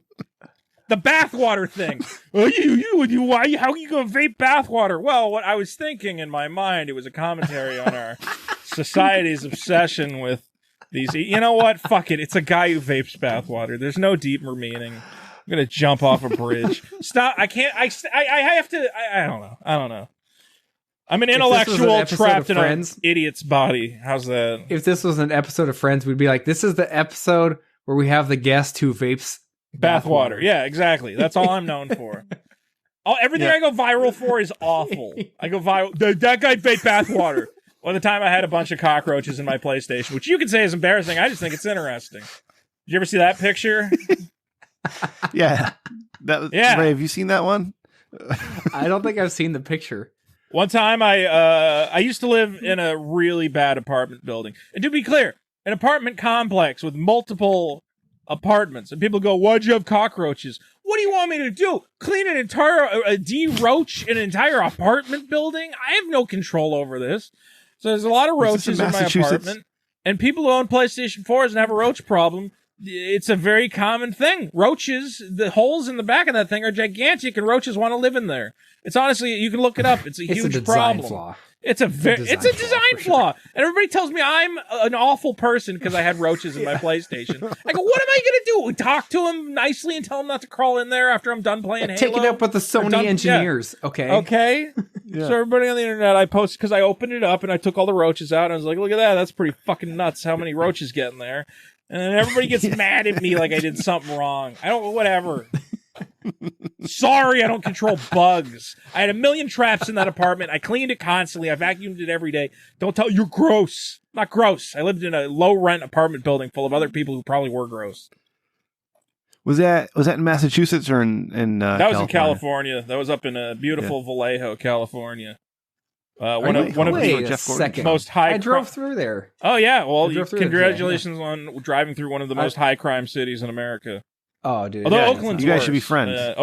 The bathwater thing. Well, how are you going to vape bathwater? Well, what I was thinking in my mind, it was a commentary on our society's obsession with these. You know what? Fuck it. It's a guy who vapes bathwater. There's no deeper meaning. I'm going to jump off a bridge. Stop. I can't. I have to. I don't know. I'm an intellectual trapped in an idiot's body. How's that? If this was an episode of Friends, we'd be like, this is the episode where we have the guest who vapes bathwater. Yeah, exactly. That's all I'm known for. Everything I go viral for is awful. I go viral. That guy vaped bathwater. Well, the time I had a bunch of cockroaches in my PlayStation, which you could say is embarrassing. I just think it's interesting. Did you ever see that picture? Yeah. Ray, have you seen that one? I don't think I've seen the picture. One time I used to live in a really bad apartment building. And to be clear, an apartment complex with multiple apartments, and people go, why'd you have cockroaches? What do you want me to do? Clean an entire de-roach an entire apartment building? I have no control over this. So there's a lot of roaches in my apartment, and people who own PlayStation 4s and have a roach problem, it's a very common thing. Roaches, the holes in the back of that thing are gigantic, and roaches want to live in there. It's honestly, you can look it up. It's a huge problem. Flaw. It's a design flaw. And everybody tells me I'm an awful person because I had roaches in my PlayStation. I go, what am I going to do? Talk to them nicely and tell them not to crawl in there after I'm done playing Halo? Take it up with the Sony engineers. Yeah. Okay. Yeah. So everybody on the internet, I posted, because I opened it up and I took all the roaches out. And I was like, look at that. That's pretty fucking nuts how many roaches get in there. And then everybody gets mad at me like I did something wrong. Whatever. Sorry, I don't control bugs. I had 1 million traps in that apartment. I cleaned it constantly. I vacuumed it every day. Don't tell you're gross. Not gross. I lived in a low rent apartment building full of other people who probably were gross. Was that in Massachusetts or in that was in California. That was up in beautiful Vallejo, California. One of the most high. I drove through there. Oh yeah, well, congratulations on driving through one of the most high crime cities in America. Oh, dude. Although Oakland's you guys worse. should be friends.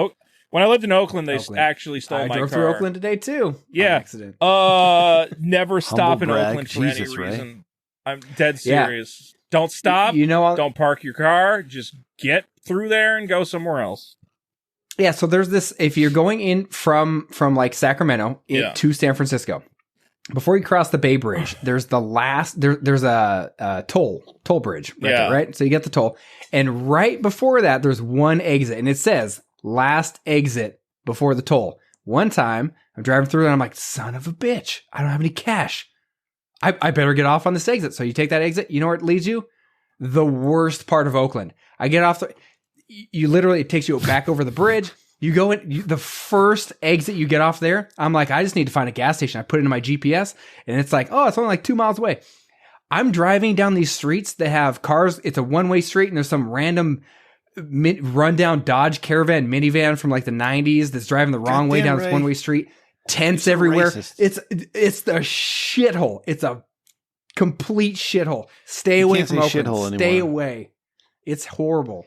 When I lived in Oakland, they actually stole my car. I drove through Oakland today too. Yeah. Accident. Never stop in Oakland for any reason. I'm dead serious. Yeah. Don't stop. Don't park your car. Just get through there and go somewhere else. Yeah. So there's this. If you're going in from like Sacramento to San Francisco, before you cross the Bay Bridge, there's the last. There's a toll bridge right there, right? So you get the toll. And right before that, there's one exit, and it says last exit before the toll. One time, I'm driving through, and I'm like, son of a bitch, I don't have any cash. I better get off on this exit. So you take that exit. You know where it leads you? The worst part of Oakland. I get off. It takes you back over the bridge. You go in, the first exit you get off there, I'm like, I just need to find a gas station. I put it in my GPS, and it's like, oh, it's only like 2 miles away. I'm driving down these streets that have cars. It's a one-way street, and there's some random rundown Dodge Caravan minivan from like the 90s that's driving the wrong way down this one-way street. Tents everywhere. It's the shithole. It's a complete shithole. Stay away from Oakland. Stay away. It's horrible.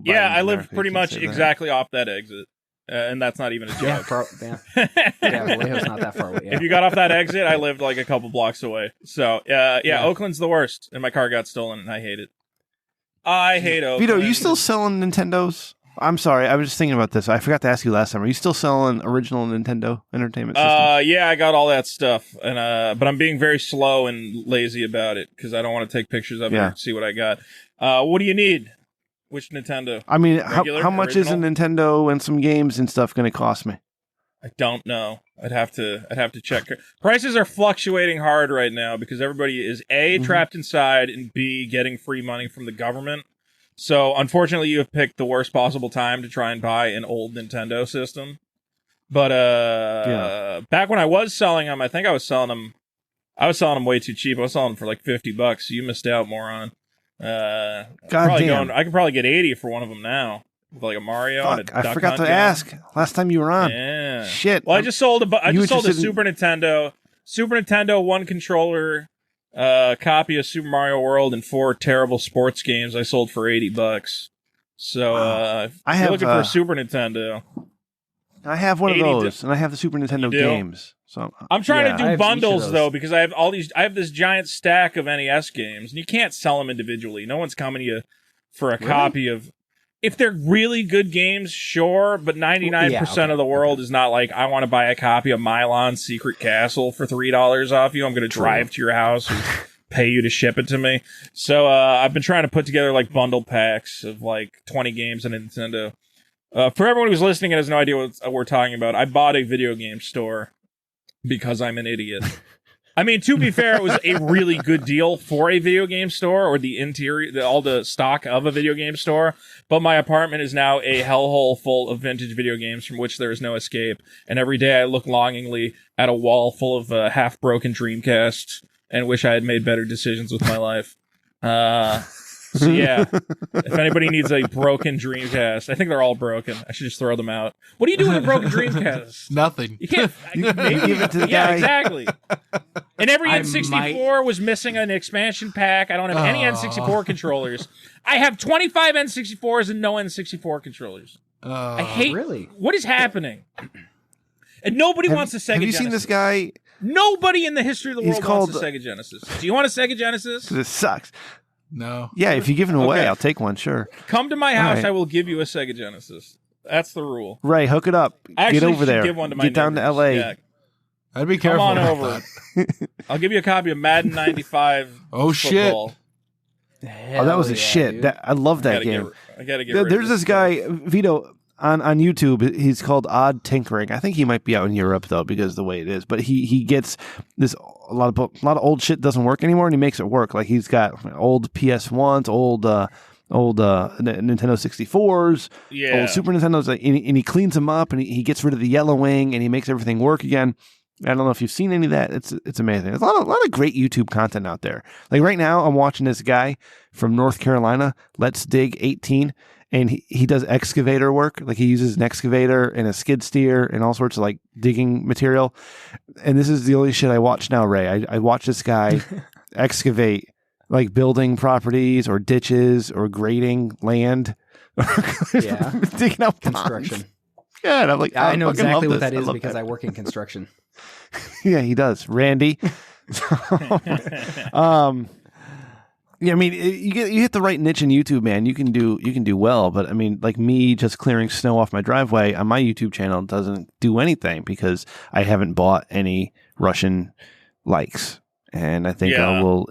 Yeah, I live pretty much exactly off that exit. And that's not even a joke. Vallejo's not that far away. Yeah. If you got off that exit, I lived like a couple blocks away. So, Oakland's the worst. And my car got stolen, and I hate it. I hate Oakland. Vito, are you still selling Nintendos? I'm sorry, I was just thinking about this. I forgot to ask you last time. Are you still selling original Nintendo Entertainment Systems? Yeah, I got all that stuff, and but I'm being very slow and lazy about it because I don't want to take pictures of it and see what I got. What do you need? Which Nintendo? I mean, Regular, how much is a Nintendo and some games and stuff going to cost me? I don't know. I'd have to check. Prices are fluctuating hard right now because everybody is A, trapped inside, and B, getting free money from the government. So, unfortunately, you have picked the worst possible time to try and buy an old Nintendo system. But back when I was selling them, I think I was selling them way too cheap. I was selling them for like $50. So you missed out, moron. God damn. I could probably get 80 for one of them now. With like a Mario and a Duck I forgot Hunt to ask last time you were on. Yeah. Shit. Well, I just sold a Super Nintendo, one controller, copy of Super Mario World, and 4 terrible sports games I sold for $80. So if you're looking for a Super Nintendo. I have one of those, and I have the Super Nintendo games. So I'm trying to do bundles though, because I have this giant stack of NES games, and you can't sell them individually. No one's coming to you for a copy of. If they're really good games, sure, but 99% of the world is not like, I want to buy a copy of Milon's Secret Castle for $3 off you. I'm going to drive to your house and pay you to ship it to me. So I've been trying to put together like bundle packs of like 20 games on Nintendo. For everyone who's listening and has no idea what we're talking about, I bought a video game store because I'm an idiot. I mean, to be fair, it was a really good deal for a video game store, or the interior, all the stock of a video game store. But my apartment is now a hellhole full of vintage video games from which there is no escape. And every day I look longingly at a wall full of half-broken Dreamcast and wish I had made better decisions with my life. So yeah, if anybody needs a broken Dreamcast, I think they're all broken. I should just throw them out. What do you do with a broken Dreamcast? Nothing. You can't. Maybe give it to the yeah, guy. exactly. And every N64 was missing an expansion pack. I don't have any N64 controllers. I have 25 N64s and no N64 controllers. I hate. Really? What is happening? And nobody wants a Sega Genesis. Have you seen this guy? Nobody in the history of the world wants a Sega Genesis. Do you want a Sega Genesis? This sucks. No. Yeah, if you give it away, I'll take one, sure. Come to my house, right. I will give you a Sega Genesis. That's the rule. Ray, hook it up. Get over there. Give one to my Get down to neighbors. LA. Yeah. I'd be careful. Come on over. I'll give you a copy of Madden 95. Oh, football. Shit. That was a shit. I love that game. I gotta get rid There's of this guy, Vito, on YouTube. He's called Odd Tinkering. I think he might be out in Europe though, because of the way it is. But he gets this a lot of old shit doesn't work anymore, and he makes it work. Like he's got old PS1s, old Nintendo 64s, old Super Nintendos, and he cleans them up, and he gets rid of the yellowing, and he makes everything work again. I don't know if you've seen any of that. It's amazing. There's a lot of great YouTube content out there. Like right now, I'm watching this guy from North Carolina, Let's Dig 18, and he does excavator work. Like he uses an excavator and a skid steer and all sorts of like digging material. And this is the only shit I watch now, Ray. I watch this guy excavate like building properties or ditches or grading land. Digging out construction. Ponds. Yeah, and I'm like, I know exactly what that is because I work in construction. Yeah, he does. Randy. Yeah, I mean, you hit the right niche in YouTube, man. You can do well, but I mean, like me just clearing snow off my driveway on my YouTube channel doesn't do anything because I haven't bought any Russian likes, and I think I will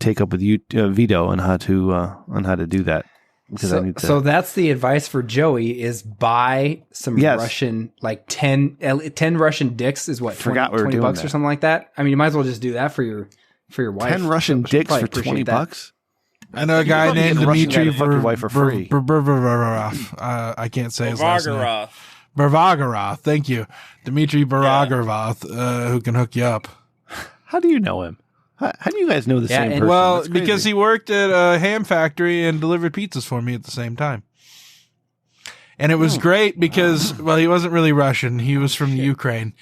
take up with you, Vito, on how to do that. So that's the advice for Joey: is buy some Russian, like 10 Russian dicks is what, $20 or something like that. I mean, you might as well just do that for your wife. 10 Russian dicks for $20. I know a guy named Dmitry for free. I can't say his last name. Barvagarov. Thank you, Dmitry Barvagarov, who can hook you up. How do you know him? How do you guys know the same person? Well, because he worked at a ham factory and delivered pizzas for me at the same time. And it was great because, well, he wasn't really Russian. He was from the Ukraine.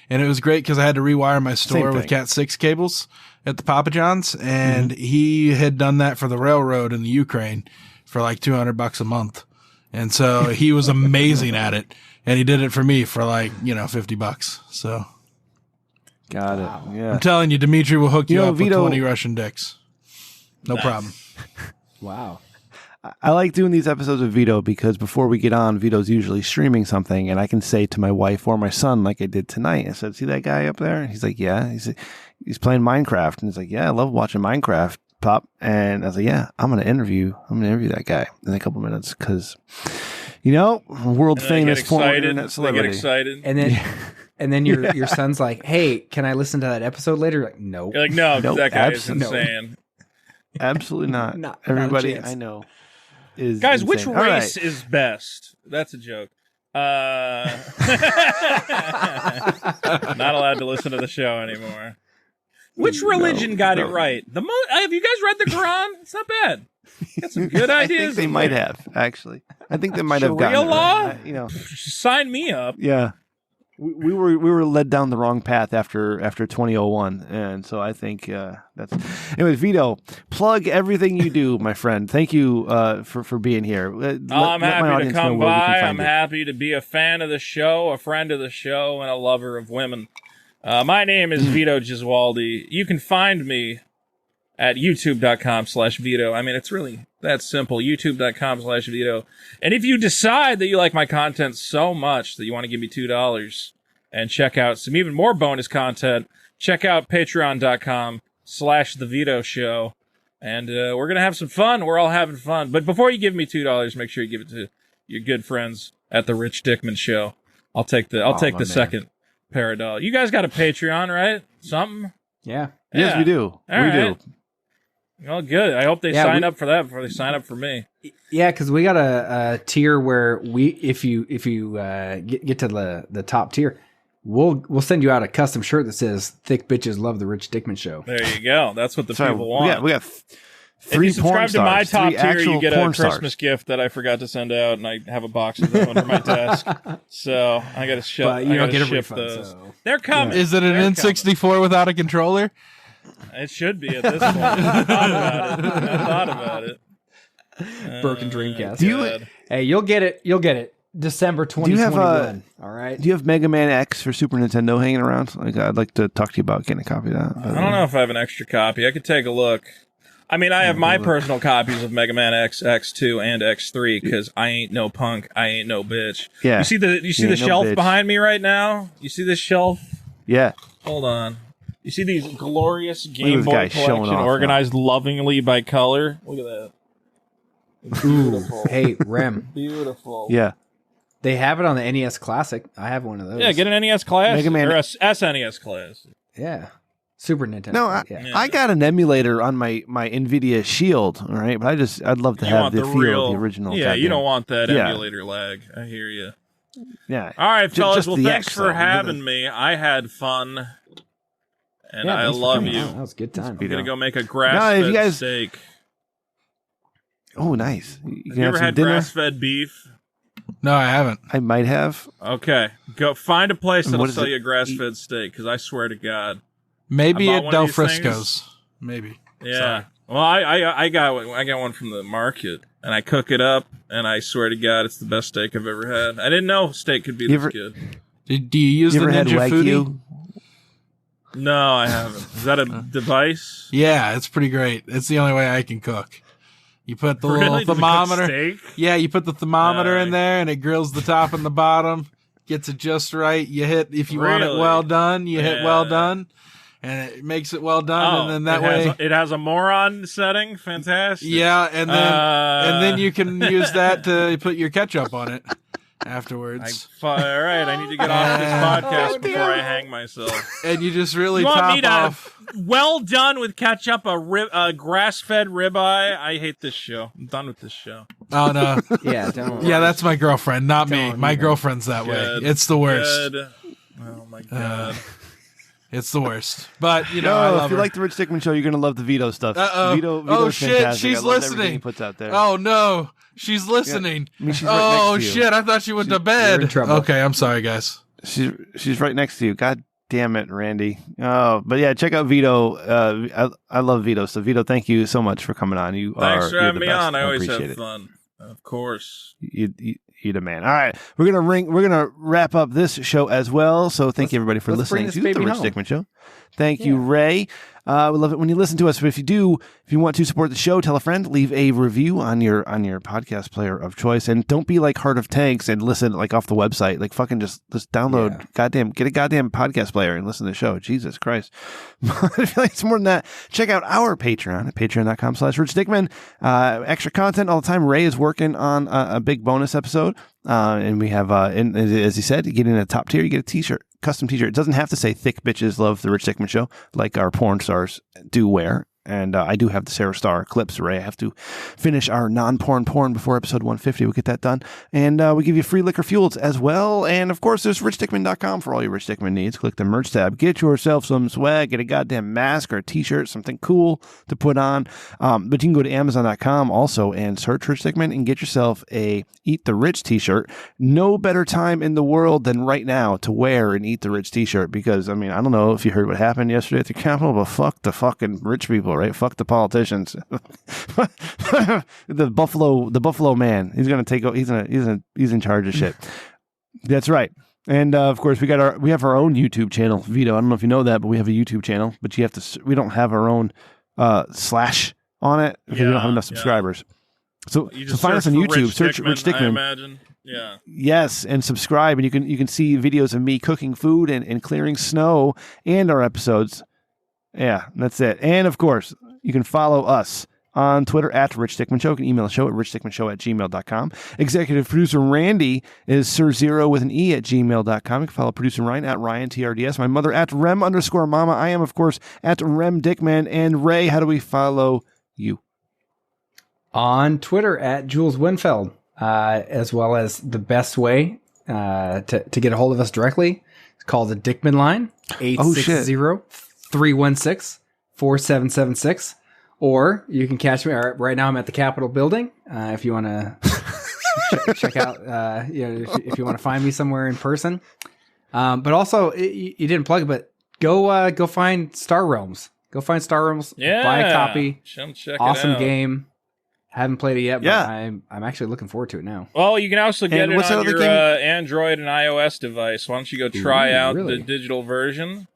And it was great because I had to rewire my store with Cat 6 cables at the Papa John's. And he had done that for the railroad in the Ukraine for like $200 a month. And so he was amazing at it. And he did it for me for like, $50. So. Got it. Yeah. I'm telling you, Dimitri will hook you up Vito, with 20 Russian dicks. No problem. Wow. I like doing these episodes with Vito because before we get on, Vito's usually streaming something, and I can say to my wife or my son, like I did tonight, I said, "See that guy up there?" And he's like, "Yeah." He's playing Minecraft, and he's like, "Yeah, I love watching Minecraft, Pop." And I was like, "Yeah, I'm gonna interview that guy in a couple minutes because, world famous former internet celebrity." They get excited, and then. And then your son's like, "Hey, can I listen to that episode later?" You're like, no. You're like, no, that guy is insane. Absolutely not. Everybody I know is guys. insane. Which race is best? That's a joke. Not allowed to listen to the show anymore. Which religion got it right? Have you guys read the Quran? It's not bad. Got some good ideas. I think they might have actually. I think they might have gotten Sharia law. It right. Sign me up. Yeah. We were led down the wrong path after 2001, and so I think that's. Anyway, Vito, plug everything you do, my friend. Thank you for being here. I'm happy to come by. I'm happy to be a fan of the show, a friend of the show, and a lover of women. My name is Vito Gesualdi. You can find me at youtube.com/Vito. I mean, it's really that simple. youtube.com/Vito. And if you decide that you like my content so much that you want to give me $2 and check out some even more bonus content, check out patreon.com/The Vito Show. And we're going to have some fun. We're all having fun. But before you give me $2, make sure you give it to your good friends at The Rich Dickman Show. I'll take the second pair of dollars. You guys got a Patreon, right? Something? Yeah. Yes, we do. We do. Well, good. I hope they sign up for that before they sign up for me. Yeah, because we got a tier where if you get to the top tier, we'll send you out a custom shirt that says "Thick Bitches Love the Rich Dickman Show." There you go. That's what the people want. We got 3 if you subscribe to my top tier, you get a Christmas stars. gift that I forgot to send out, and I have a box of them under my desk. So I got to ship. But you don't get a refund. Those. So. They're coming. Is it an N64 without a controller? It should be at this point. I thought about it. Broken Dreamcast. You'll get it. December 2021. All right. Do you have Mega Man X for Super Nintendo hanging around? Like, I'd like to talk to you about getting a copy of that. I don't know if I have an extra copy. I could take a look. I mean, I have my personal copies of Mega Man X, X2, and X3 because I ain't no punk. I ain't no bitch. Yeah. You see the shelf behind me right now? You see this shelf? Yeah. Hold on. You see these glorious Game Boy collection organized lovingly by color? Look at that. It's beautiful. Hey, Rem. Beautiful. Yeah. They have it on the NES Classic. I have one of those. Yeah, get an NES Classic. Mega Man. Or a SNES Classic. Yeah. Super Nintendo. No, I got an emulator on my NVIDIA Shield, all right? But I'd love to have the feel of the original. Yeah, you don't want that emulator lag. I hear you. Yeah. All right, fellas. Well, thanks X, for having me. I had fun. And I love you. That was a good time. I'm going to go make a grass-fed steak. Oh, nice. Have you ever had grass-fed beef? No, I haven't. I might have. Okay. Go find a place that'll sell you a grass-fed steak, because I swear to God. Maybe at Del Frisco's. Maybe. Yeah. Sorry. Well, I got one from the market, and I cook it up, and I swear to God, it's the best steak I've ever had. I didn't know steak could be this good. Do you use the Ninja Foodie? No, I haven't. Is that a device? Yeah, it's pretty great. It's the only way I can cook. You put the little thermometer. Yeah, you put the thermometer in there, and it grills the top and the bottom. Gets it just right. You hit, if you want it well done, you hit well done. And it makes it well done, and then that way it has a moron setting. Fantastic. Yeah, and then you can use that to put your ketchup on it afterwards. All right, I need to get off this podcast before I hang myself. And you just really you want me to off. Well done with ketchup, a grass-fed ribeye. I hate this show. I'm done with this show. Oh no. Yeah, don't. Yeah, that's my girlfriend, not me. My girlfriend's that way. It's the worst. Good. Oh my God. It's the worst. But, I if love you her. like the Rich Dickman Show, you're going to love the Vito stuff. Uh-oh. Vito's shit, fantastic. she's I love everything listening. he puts out there. Oh, no. She's listening. Yeah. I mean, she's right next to you. Shit, I thought she went to bed. You're in trouble. Okay, I'm sorry, guys. She's right next to you. God damn it, Randy. Oh, but yeah, check out Vito. I love Vito. So Vito, thank you so much for coming on. Thanks for having me best. on. I always appreciate have it. fun. Of course. You're the man. All right, we're gonna wrap up this show as well. So thank you everybody for listening to the Rich Dickman Show. Thank you, Ray. We love it when you listen to us. But if you want to support the show, tell a friend, leave a review on your podcast player of choice, and don't be like Heart of Tanks and listen like off the website. Like fucking just download get a goddamn podcast player and listen to the show. Jesus Christ. If you like it's more than that, check out our Patreon at patreon.com/Rich Dickman. Extra content all the time. Ray is working on a big bonus episode. And we have, as he said, you get in a top tier, you get a t-shirt, custom t-shirt. It doesn't have to say thick bitches love the Rich Dickman Show like our porn stars do wear. And I do have the Sarah Star clips, Ray. I have to finish our non-porn before episode 150. We'll get that done. And we give you free liquor fuels as well. And, of course, there's richdickman.com for all your Rich Dickman needs. Click the merch tab. Get yourself some swag. Get a goddamn mask or a t-shirt, something cool to put on. But you can go to amazon.com also and search Rich Dickman and get yourself a Eat the Rich t-shirt. No better time in the world than right now to wear an Eat the Rich t-shirt because, I mean, I don't know if you heard what happened yesterday at the Capitol, but fuck the fucking rich people. Right? Fuck the politicians. the Buffalo man. He's gonna take. He's in charge of shit. That's right. And of course, we have our own YouTube channel, Vito. I don't know if you know that, but we have a YouTube channel. But you have to. We don't have our own slash on it because we don't have enough subscribers. So find us on YouTube. Search Rich Dickman. I imagine. Yeah. Yes, and subscribe, and you can see videos of me cooking food and clearing snow and our episodes. Yeah, that's it. And of course, you can follow us on Twitter at Rich Dickman Show. You can email the show at richdickmanshow@gmail.com. Executive producer Randy is Sir0 with an E at gmail.com. You can follow producer Ryan at Ryan TRDS. My mother at Rem_Mama. I am, of course, at Rem Dickman. And Ray, how do we follow you? On Twitter at Jules Winfeld, as well as the best way to get a hold of us directly. It's called the Dickman line, 860-316-4776. Or you can catch me. Right now I'm at the Capitol building. If you want to check out, if you want to find me somewhere in person. But also, you didn't plug it, but go find Star Realms. Go find Star Realms. Yeah. Buy a copy. Check awesome it out. Game. Haven't played it yet, but I'm actually looking forward to it now. Well, you can also get it on your Android and iOS device. Why don't you go try out the digital version?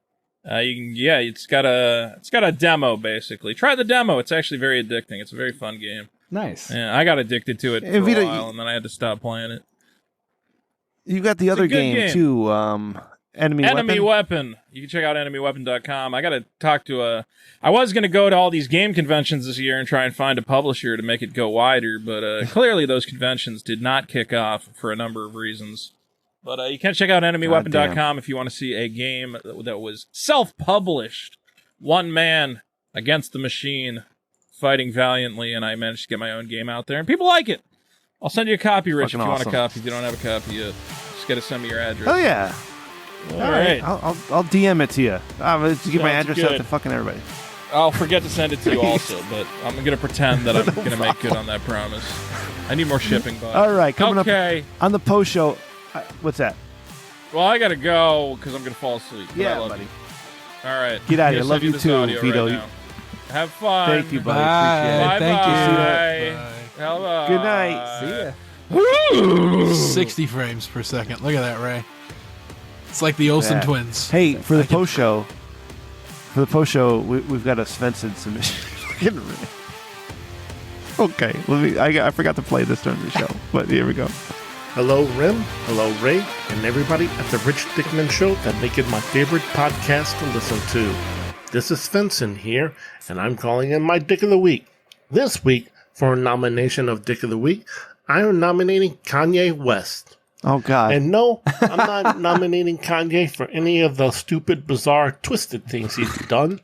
You can, it's got a demo basically. Try the demo. It's actually very addicting. It's a very fun game. Nice. Yeah, I got addicted to it for a while, and then I had to stop playing it. You got the other game too. Enemy Weapon. You can check out enemyweapon.com. I got to talk to I was going to go to all these game conventions this year and try and find a publisher to make it go wider, but clearly those conventions did not kick off for a number of reasons. But you can check out enemyweapon.com if you want to see a game that was self-published. One man against the machine, fighting valiantly, and I managed to get my own game out there, and people like it. I'll send you a copy, Rich, if you want a copy. If you don't have a copy yet, just got to send me your address. Oh, yeah. All right. I'll DM it to you. I'll just give my address out to fucking everybody. I'll forget to send it to you also, but I'm going to pretend that I'm going to make good on that promise. I need more shipping. But all right, coming up on the post show. What's that? Well, I got to go because I'm going to fall asleep. Yeah, buddy. You. All right. Get out of here. Love you too, Vito. Right have fun. Thank you, buddy. Bye. Appreciate it. Thank you. Bye. Good night. See ya. 60 frames per second. Look at that, Ray. It's like the Olsen twins. Hey, for the post show, we've got a Svensson submission. Okay, I forgot to play this during the show, but here we go. Hello, Rem. Hello, Ray, and everybody at the Rich Dickman Show that make it my favorite podcast to listen to. This is Svensson here, and I'm calling in my Dick of the Week. This week, for a nomination of Dick of the Week, I am nominating Kanye West. Oh, God. And no, I'm not nominating Kanye for any of the stupid, bizarre, twisted things he's done,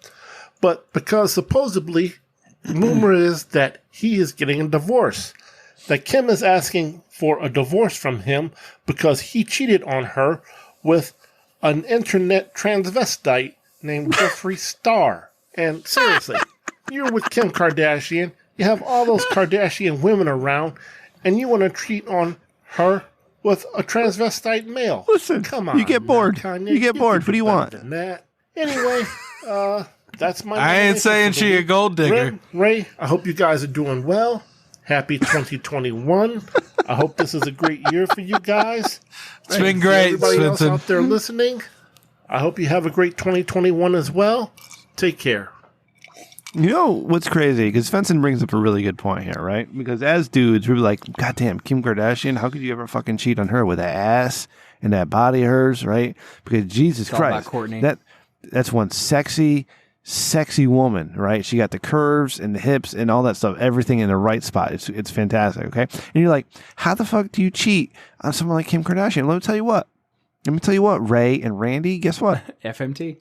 but because supposedly, rumor is that he is getting a divorce. That Kim is asking for a divorce from him because he cheated on her with an internet transvestite named Jeffree Star. And seriously, you're with Kim Kardashian. You have all those Kardashian women around, and you want to cheat on her with a transvestite male. Listen, come on. You get bored. Kanye, you get bored. What do you want? Than that. Anyway, that's my. I ain't saying she a gold digger. Ray, I hope you guys are doing well. Happy 2021. I hope this is a great year for you guys. It's been great, everybody Svensson. else out there listening, I hope you have a great 2021 as well. Take care. You know what's crazy? Because Svensson brings up a really good point here, right? Because as dudes, we're like, God damn, Kim Kardashian, how could you ever fucking cheat on her with that ass and that body of hers, right? Because Jesus It's all Christ, about Courtney. that's one sexy woman, right? She got the curves and the hips and all that stuff, everything in the right spot. It's fantastic, okay? And you're like, how the fuck do you cheat on someone like Kim Kardashian? Let me tell you what, Ray and Randy, guess what? FMT.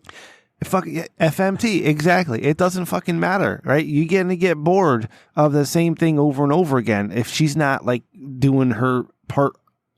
Fuck yeah, FMT, exactly. It doesn't fucking matter, right? You're going to get bored of the same thing over and over again if she's not like doing her part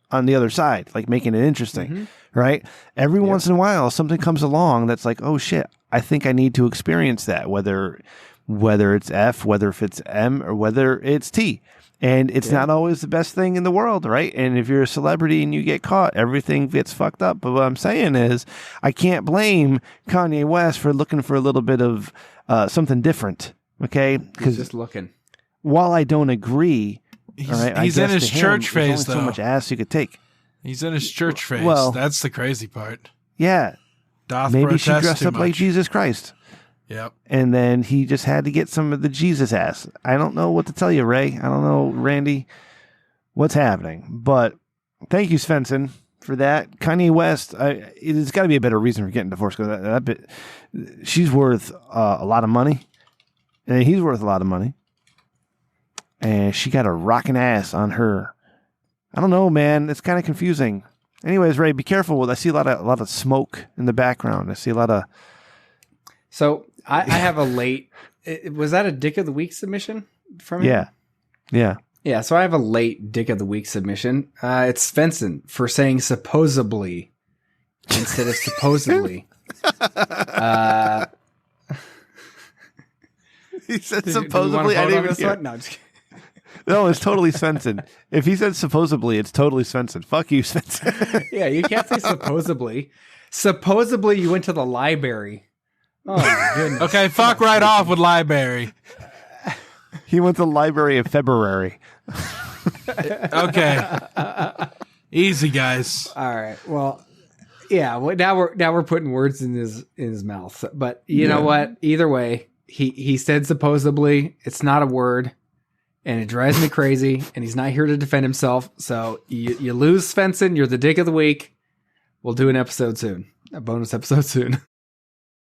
on the other side, like making it interesting, right? Every once in a while, something comes along that's like, oh shit, I think I need to experience that, whether it's F, whether if it's M, or whether it's T. And it's not always the best thing in the world, right? And if you're a celebrity and you get caught, everything gets fucked up. But what I'm saying is, I can't blame Kanye West for looking for a little bit of something different, okay? He's just looking. While I don't agree, he's in his church phase, though. So much ass you could take. He's in his church phase. Well, that's the crazy part. Yeah. Maybe she dressed up like Jesus Christ. Yep. And then he just had to get some of the Jesus ass. I don't know what to tell you, Ray. I don't know, Randy, what's happening. But thank you, Svensson, for that. Kanye West, it's got to be a better reason for getting divorced. Because she's worth a lot of money. And he's worth a lot of money. And she got a rocking ass on her. I don't know, man. It's kind of confusing. Anyways, Ray, be careful. I see a lot of smoke in the background. I see a lot of... So I have a late. Was that a Dick of the Week submission from him? Yeah. So I have a late Dick of the Week submission. It's Svensson for saying supposedly instead of supposedly. He said supposedly. I didn't even hear. No, I'm just kidding. No, it's totally Svensson. If he said supposedly, it's totally Svensson. Fuck you, Svensson. Yeah, you can't say supposedly. Supposedly you went to the library. Oh, my goodness. Okay, fuck right off with library. He went to the library in February. Okay. Easy, guys. All right. Well, yeah. Well, now we're putting words in his mouth. But you know what? Either way, he said supposedly. It's not a word, and it drives me crazy. And he's not here to defend himself. So you lose, Svensson. You're the Dick of the Week. We'll do an episode soon. A bonus episode soon.